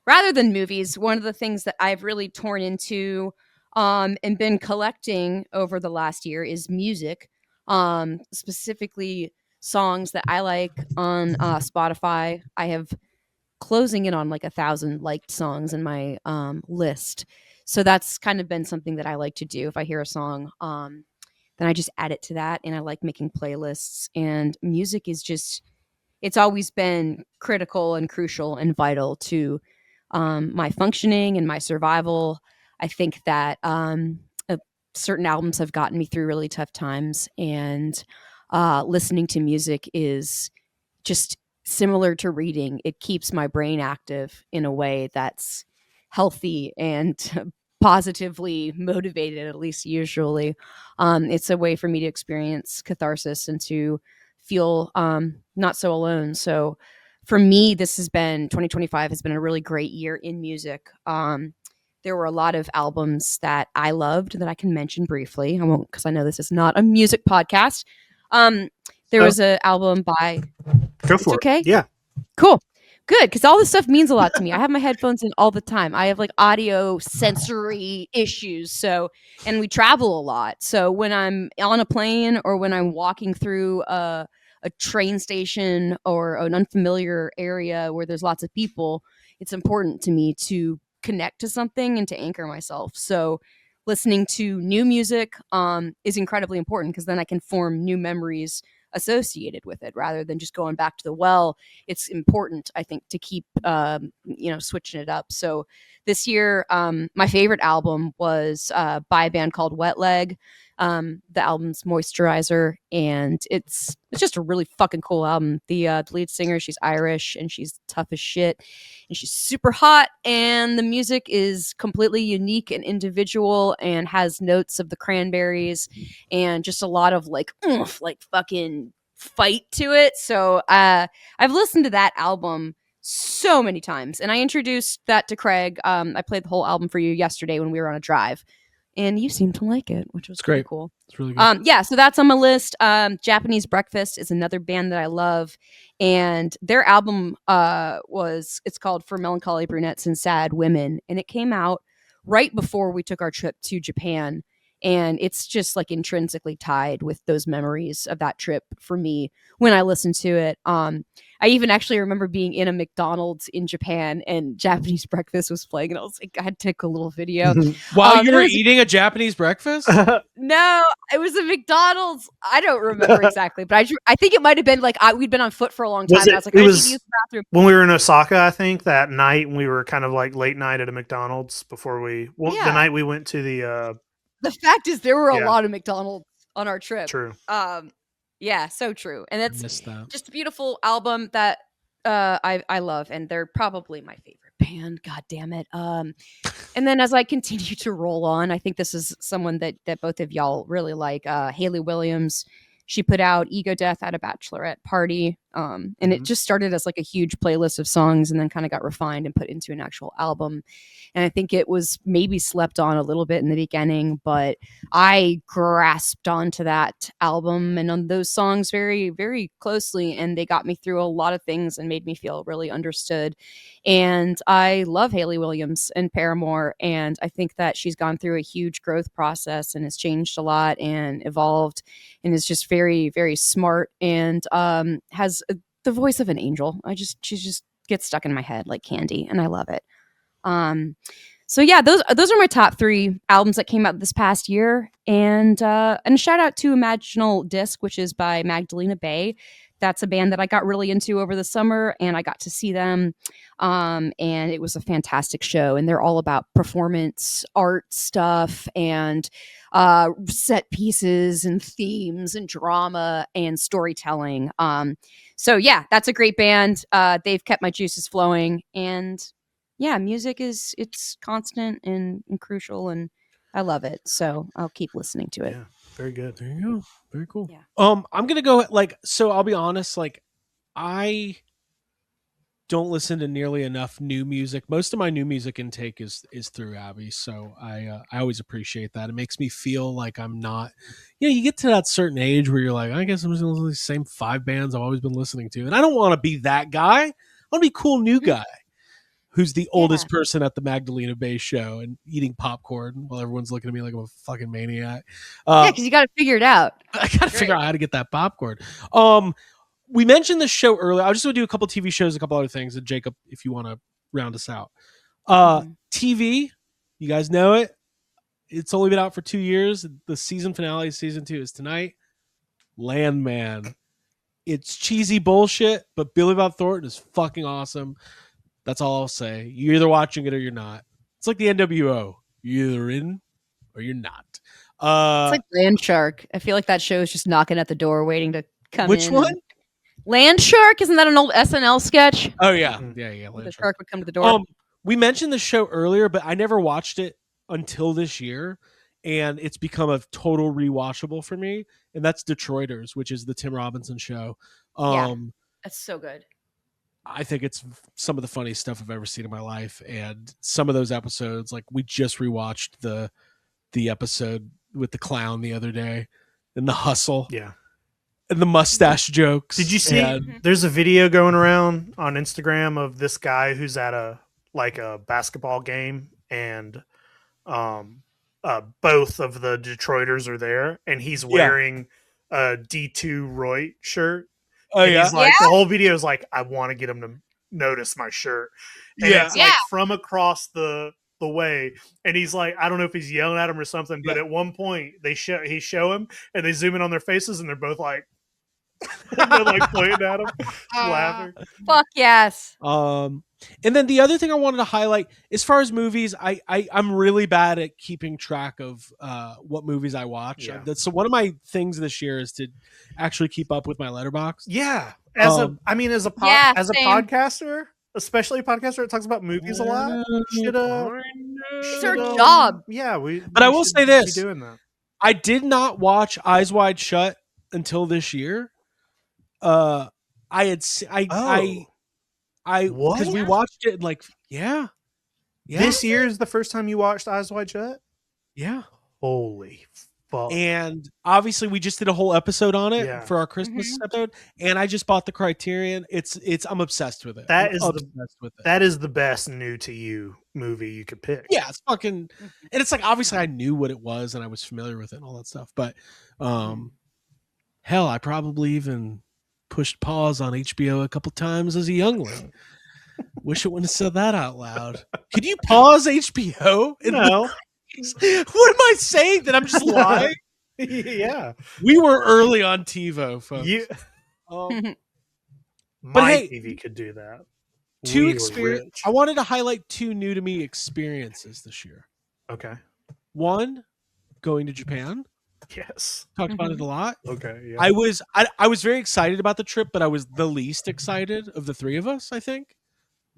rather than movies, one of the things that I've really torn into and been collecting over the last year is music, specifically songs that I like on Spotify. I have closing in on like 1,000 liked songs in my list. So that's kind of been something that I like to do. If I hear a song, then I just add it to that. And I like making playlists. And music is just, it's always been critical and crucial and vital to my functioning and my survival. I think that certain albums have gotten me through really tough times. And listening to music is just similar to reading. It keeps my brain active in a way that's healthy and positively motivated, at least usually. It's a way for me to experience catharsis and to feel not so alone. So for me, this has been 2025 has been a really great year in music. There were a lot of albums that I loved that I can mention briefly. I won't because I know this is not a music podcast. There was an album by Go it's for okay? it. Yeah. Cool. Good, because all this stuff means a lot to me. I have my headphones in all the time. I have like audio sensory issues. So, and we travel a lot. So when I'm on a plane or when I'm walking through a train station or an unfamiliar area where there's lots of people, it's important to me to connect to something and to anchor myself. So listening to new music is incredibly important because then I can form new memories associated with it rather than just going back to the well. It's important, I think, to keep switching it up. So this year, my favorite album was by a band called Wet Leg. The album's Moisturizer, and it's just a really fucking cool album. The lead singer, she's Irish and she's tough as shit, and she's super hot. And the music is completely unique and individual, and has notes of the Cranberries, and just a lot of like, oomph, like fucking fight to it. So I've listened to that album so many times, and I introduced that to Craig. I played the whole album for you yesterday when we were on a drive, and you seemed to like it, which was It's pretty great. cool. It's really good. Yeah, so that's on my list. Japanese Breakfast is another band that I love, and their album it's called For Melancholy Brunettes and Sad Women, and it came out right before we took our trip to Japan, and it's just like intrinsically tied with those memories of that trip for me when I listen to it. I even actually remember being in a McDonald's in Japan and Japanese Breakfast was playing, and I was like, I had to take a little video. While you and were it was eating a Japanese breakfast? no, it was a McDonald's. I don't remember exactly, but I think it might have been like we'd been on foot for a long time. Was And I it? was like, It I need to was use the bathroom. when we were in Osaka, I think that night, and we were kind of like late night at a McDonald's before the Yeah. night we went to the. The fact is, there were a Yeah. lot of McDonald's on our trip. True. Yeah, so true, and it's Missed that. just a beautiful album that I love, and they're probably my favorite band. God damn it. And then as I continue to roll on, I think this is someone that both of y'all really like. Haley Williams. She put out Ego Death at a Bachelorette Party. And it just started as like a huge playlist of songs and then kind of got refined and put into an actual album. And I think it was maybe slept on a little bit in the beginning, but I grasped onto that album and on those songs very, very closely. And they got me through a lot of things and made me feel really understood. And I love Hayley Williams and Paramore. And I think that she's gone through a huge growth process and has changed a lot and evolved and is just very, very smart and has the voice of an angel. She just gets stuck in my head like candy, and I love it. So yeah, those are my top 3 albums that came out this past year, and a shout out to Imaginal Disc, which is by Magdalena Bay. That's a band that I got really into over the summer, and I got to see them, and it was a fantastic show. And they're all about performance art stuff and set pieces and themes and drama and storytelling. So yeah, that's a great band. They've kept my juices flowing, and yeah, music it's constant and crucial, and I love it. So I'll keep listening to it. Yeah, very good. There you go. Very cool. Yeah. I'm gonna go so I'll be honest, I don't listen to nearly enough new music. Most of my new music intake is through Abby, so I always appreciate that. It makes me feel like I'm not, you get to that certain age where you're like, I guess I'm just gonna listen to the same 5 bands I've always been listening to, and I don't want to be that guy. I want to be a cool new guy who's the oldest person at the Magdalena Bay show and eating popcorn while everyone's looking at me like I'm a fucking maniac. Yeah, because you got to figure it out. I got to figure out how to get that popcorn. We mentioned this show earlier. I just want to do a couple TV shows, a couple other things. And Jacob, if you want to round us out. TV, you guys know it. It's only been out for 2 years. The season finale, season 2 is tonight. Landman. It's cheesy bullshit, but Billy Bob Thornton is fucking awesome. That's all I'll say. You're either watching it or you're not. It's like the NWO. You're either in or you're not. It's like Land Shark. I feel like that show is just knocking at the door, waiting to come in. Which one? Land Shark? Isn't that an old SNL sketch? Oh yeah, Mhm. yeah. The shark would come to the door. We mentioned the show earlier, but I never watched it until this year, and it's become a total rewatchable for me. And that's Detroiters, which is the Tim Robinson show. That's so good. I think it's some of the funniest stuff I've ever seen in my life, and some of those episodes, like we just rewatched the episode with the clown the other day, and the hustle, Yeah. and the mustache jokes. Did you see? and- There's a video going around on Instagram of this guy who's at a basketball game, and both of the Detroiters are there, and he's wearing a D2 Roy shirt. Oh And yeah, he's like, the whole video is like, I want to get him to notice my shirt. And Yeah. it's like from across the way, and he's like, I don't know if he's yelling at him or something, but at one point he show him, and they zoom in on their faces, and they're both like, they're like pointing at him, laughing. Fuck yes. And then the other thing I wanted to highlight, as far as movies, I'm really bad at keeping track of what movies I watch. Yeah. So one of my things this year is to actually keep up with my letterbox. Yeah, as a Yeah, same. podcaster, especially a podcaster that talks about movies a lot, should It's our job. Yeah, But I will should say this. be doing that. I did not watch Eyes Wide Shut until this year. I had What? because we watched it This year is the first time you watched Eyes Wide Shut? yeah. Holy fuck. And obviously we just did a whole episode on it Yeah. for our Christmas episode, and I just bought the Criterion. I'm obsessed with it. That I'm is obsessed with it. That is the best new to you movie you could pick. Yeah, it's fucking, and it's like obviously I knew what it was and I was familiar with it and all that stuff, but hell, I probably even pushed pause on HBO a couple times as a youngling. Wish it wouldn't have said that out loud. Could you pause HBO? No. What am I saying? That I'm just lying? Yeah. We were early on TiVo, folks. My hey, TV could do that. Two We were experience. rich. I wanted to highlight 2 new to me experiences this year. Okay. One, going to Japan. Yes. Talked about it a lot. Okay. Yeah. I was very excited about the trip, but I was the least excited of the 3 of us, I think.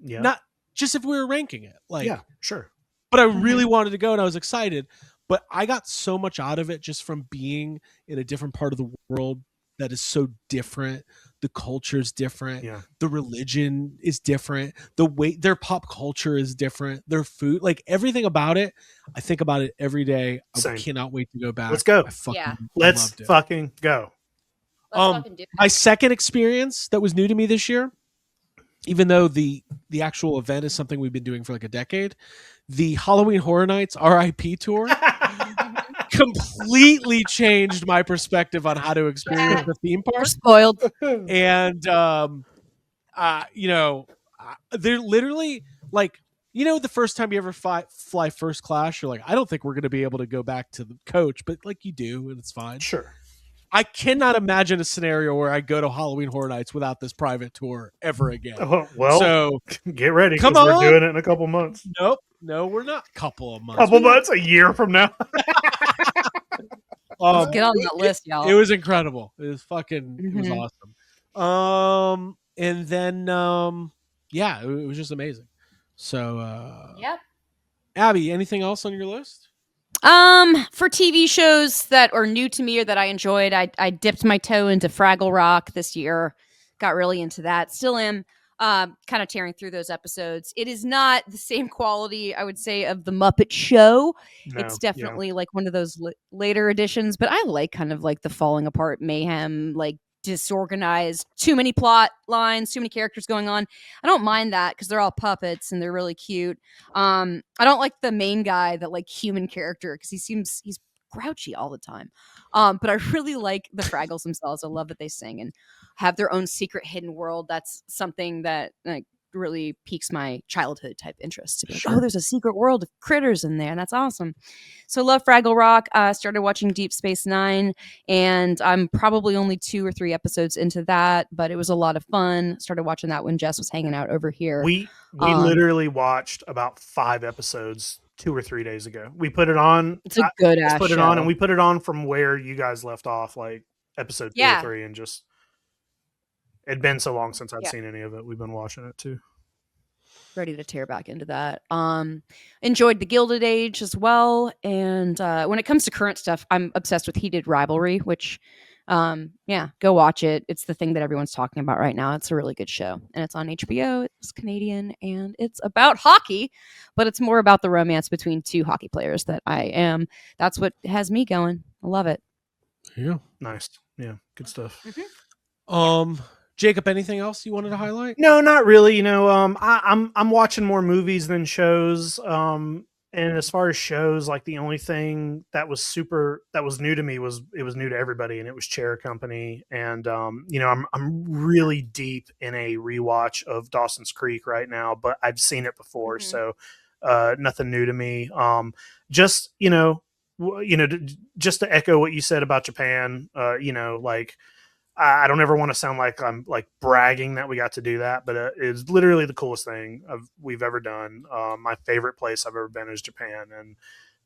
yeah. Not just if we were ranking it. Yeah. Sure. But I really wanted to go and I was excited. But I got so much out of it just from being in a different part of the world, that is so different. The culture is different. Yeah. The religion is different. The way their pop culture is different. Their food, like everything about it, I think about it every day. I Same. cannot wait to go back. Let's go. I fucking Yeah. Let's loved it. fucking go. Let's fucking do My it. second experience that was new to me this year, even though the actual event is something we've been doing for like a decade, the Halloween Horror Nights RIP tour completely changed my perspective on how to experience the theme We're park. spoiled. And they're literally like, the first time you ever fly first class, you're like, I don't think we're going to be able to go back to the coach, but like you do, and it's fine. Sure. I cannot imagine a scenario where I go to Halloween Horror Nights without this private tour ever again. Oh, well, So get ready. come 'Cause we're on. doing it in a couple months. nope, no, we're not. Couple of months. Couple months, a year from now. Let's get on that list, y'all. It was incredible. It was fucking. It was Mhm. awesome. And then yeah, it was just amazing. So Yep. Abby, anything else on your list? For TV shows that are new to me or that I enjoyed, I dipped my toe into Fraggle Rock this year. Got really into that. Still am kind of tearing through those episodes. It is not the same quality, I would say, of the Muppet Show. No, It's definitely like one of those later editions, but I like kind of like the falling apart mayhem, like disorganized, too many plot lines, too many characters going on. I don't mind that because they're all puppets and they're really cute. I don't like the main guy, that like human character, because he's grouchy all the time. But I really like the Fraggles themselves. I love that they sing and have their own secret hidden world. That's something that like really piques my childhood type interest. To be like, Sure. oh, there's a secret world of critters in there, and that's awesome. So love Fraggle Rock. Started watching Deep Space Nine, and I'm probably only 2 or 3 episodes into that, but it was a lot of fun. Started watching that when Jess was hanging out over here. We Um, literally watched about 5 episodes 2 or 3 days ago. We put it on. It's a good Just ass put it show. on, and we put it on from where you guys left off, like episode 2 Yeah. or 3, and just it'd been so long since I'd Yeah. seen any of it. We've been watching it too. Ready to tear back into that. Enjoyed the Gilded Age as well, and when it comes to current stuff, I'm obsessed with Heated Rivalry, which yeah, go watch it. It's the thing that everyone's talking about right now. It's a really good show, and it's on HBO. It's Canadian, and it's about hockey, but it's more about the romance between 2 hockey players that's what has me going. I love it. Yeah. Nice. Yeah, good stuff. Jacob, anything else you wanted to highlight? No, not really. I'm watching more movies than shows. And as far as shows, like the only thing that was new to me was new to everybody, and it was Chair Company. And I'm really deep in a rewatch of Dawson's Creek right now, but I've seen it before, so nothing new to me. Just just to echo what you said about Japan, like. I don't ever want to sound like I'm like bragging that we got to do that, but it's literally the coolest thing we've ever done. My favorite place I've ever been is Japan, and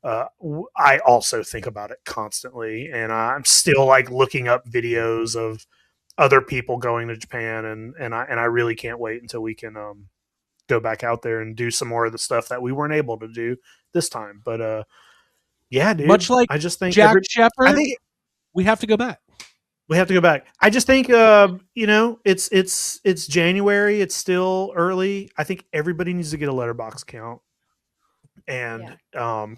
I also think about it constantly. And I'm still like looking up videos of other people going to Japan, and I really can't wait until we can go back out there and do some more of the stuff that we weren't able to do this time. But yeah, dude, Much like I just think Jack Shepherd, I think we have to go back. we have to go back. I just think, it's January. It's still early. I think everybody needs to get a letterbox count and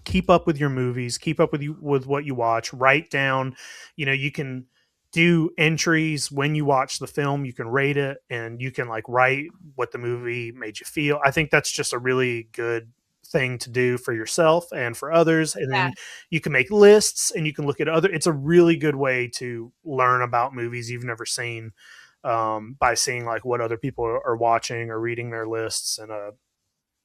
keep up with your movies. Keep up with what you watch. Write down. You can do entries when you watch the film. You can rate it, and you can like write what the movie made you feel. I think that's just a really good thing to do for yourself and for others, and then you can make lists and you can look at it's a really good way to learn about movies you've never seen, by seeing like what other people are watching or reading their lists. And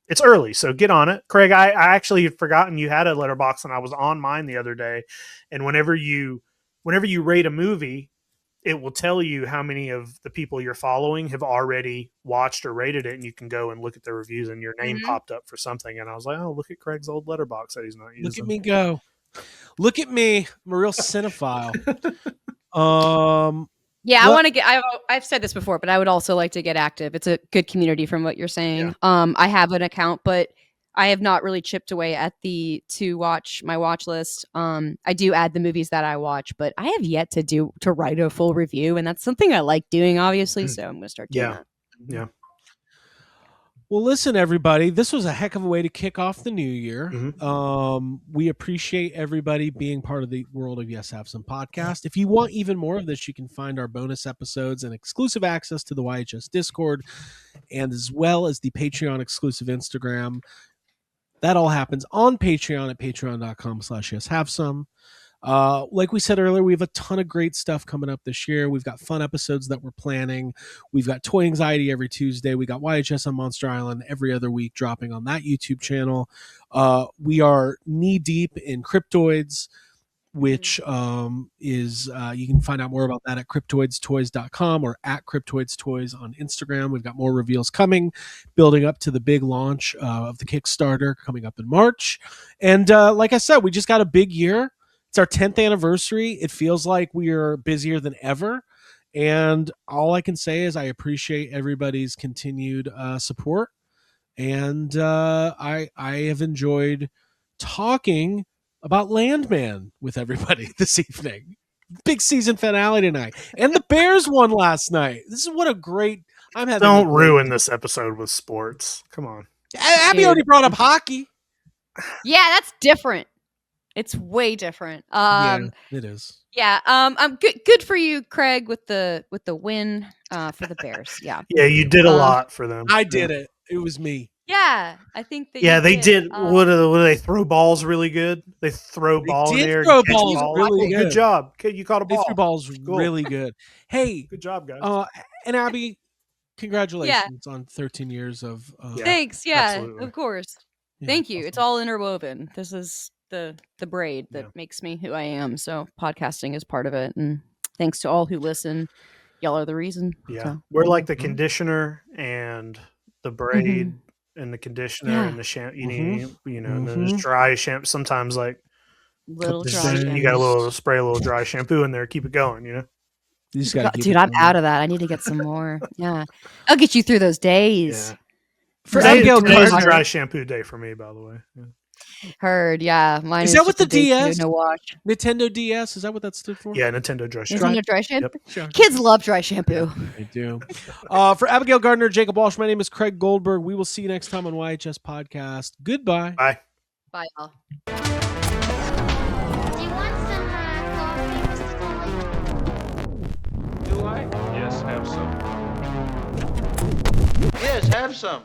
it's early, so get on it. Craig, I actually had forgotten you had a letterbox, and I was on mine the other day, and whenever you rate a movie, it will tell you how many of the people you're following have already watched or rated it, and you can go and look at the reviews, and your name popped up for something. And I was like, oh, look at Craig's old letterbox that he's not using. Look at me go. Look at me. I'm a real cinephile. Yeah, I want to get. I've said this before, but I would also like to get active. It's a good community, from what you're saying. Yeah. I have an account, but I have not really chipped away at to watch my watch list. I do add the movies that I watch, but I have yet to write a full review, and that's something I like doing, obviously. So I'm going to start doing that. Yeah. Well, listen, everybody, this was a heck of a way to kick off the new year. Mhm. We appreciate everybody being part of the World of Yes Have Some podcast. If you want even more of this, you can find our bonus episodes and exclusive access to the YHS Discord, and as well as the Patreon exclusive Instagram. That all happens on Patreon at patreon.com/yeshavesome. Like we said earlier, we have a ton of great stuff coming up this year. We've got fun episodes that we're planning. We've got Toy Anxiety every Tuesday. We got YHS on Monster Island every other week dropping on that YouTube channel. We are knee deep in cryptoids, which is you can find out more about that at cryptoidstoys.com or at cryptoidstoys on Instagram. We've got more reveals coming, building up to the big launch of the Kickstarter coming up in March. And like I said, we just got a big year. It's our 10th anniversary. It feels like we are busier than ever. And all I can say is I appreciate everybody's continued support. And I have enjoyed talking about Landman with everybody this evening. Big season finale tonight. And the Bears won last night. This is what a great... I'm having Don't ruin this episode with sports. Come on. Abby already brought up hockey. Yeah, that's different. It's way different. Yeah, it is. Yeah. I'm good for you, Craig, with the win for the Bears. Yeah. Yeah, you did a lot for them. I did it. It was me. Yeah, I think that. Yeah, you they did. What do they throw balls really good? They throw ball in did the air. throw and catch balls balls. really Good good. job. Okay, you caught a They ball. threw balls Cool. really good. Hey, Good job, guys. and Abby, congratulations on 13 years of. Thanks. Yeah, absolutely. of course. Yeah, Thank you. awesome. It's all interwoven. This is the braid that Yeah. makes me who I am. So podcasting is part of it, and thanks to all who listen. Y'all are the reason. Yeah, So. we're like the conditioner and the braid and the conditioner Yeah. and the shampoo. Mhm. And then there's dry shampoo. Sometimes like Little Couple dry. days. you got a little spray, a little dry shampoo in there, keep it going. You just gotta keep Dude, it I'm going. out of that. I need to get some more. Yeah, I'll get you through those days. Yeah. For Today- Abigail Today's Gardner, dry shampoo day for me, by the way. Yeah. Heard. Yeah, mine Is that what just the a day to do, DS? No wash. Nintendo DS, is that what that stood for? Yeah, Nintendo dry shampoo. Nintendo dry shampoo. Yep. Kids love dry shampoo. I do. For Abigail Gardner, Jacob Walsh, my name is Craig Goldberg. We will see you next time on YHS Podcast. Goodbye. Bye. Bye, y'all. Do you want some coffee, Mr. Tully? Do I? Yes, have some. Yes, have some.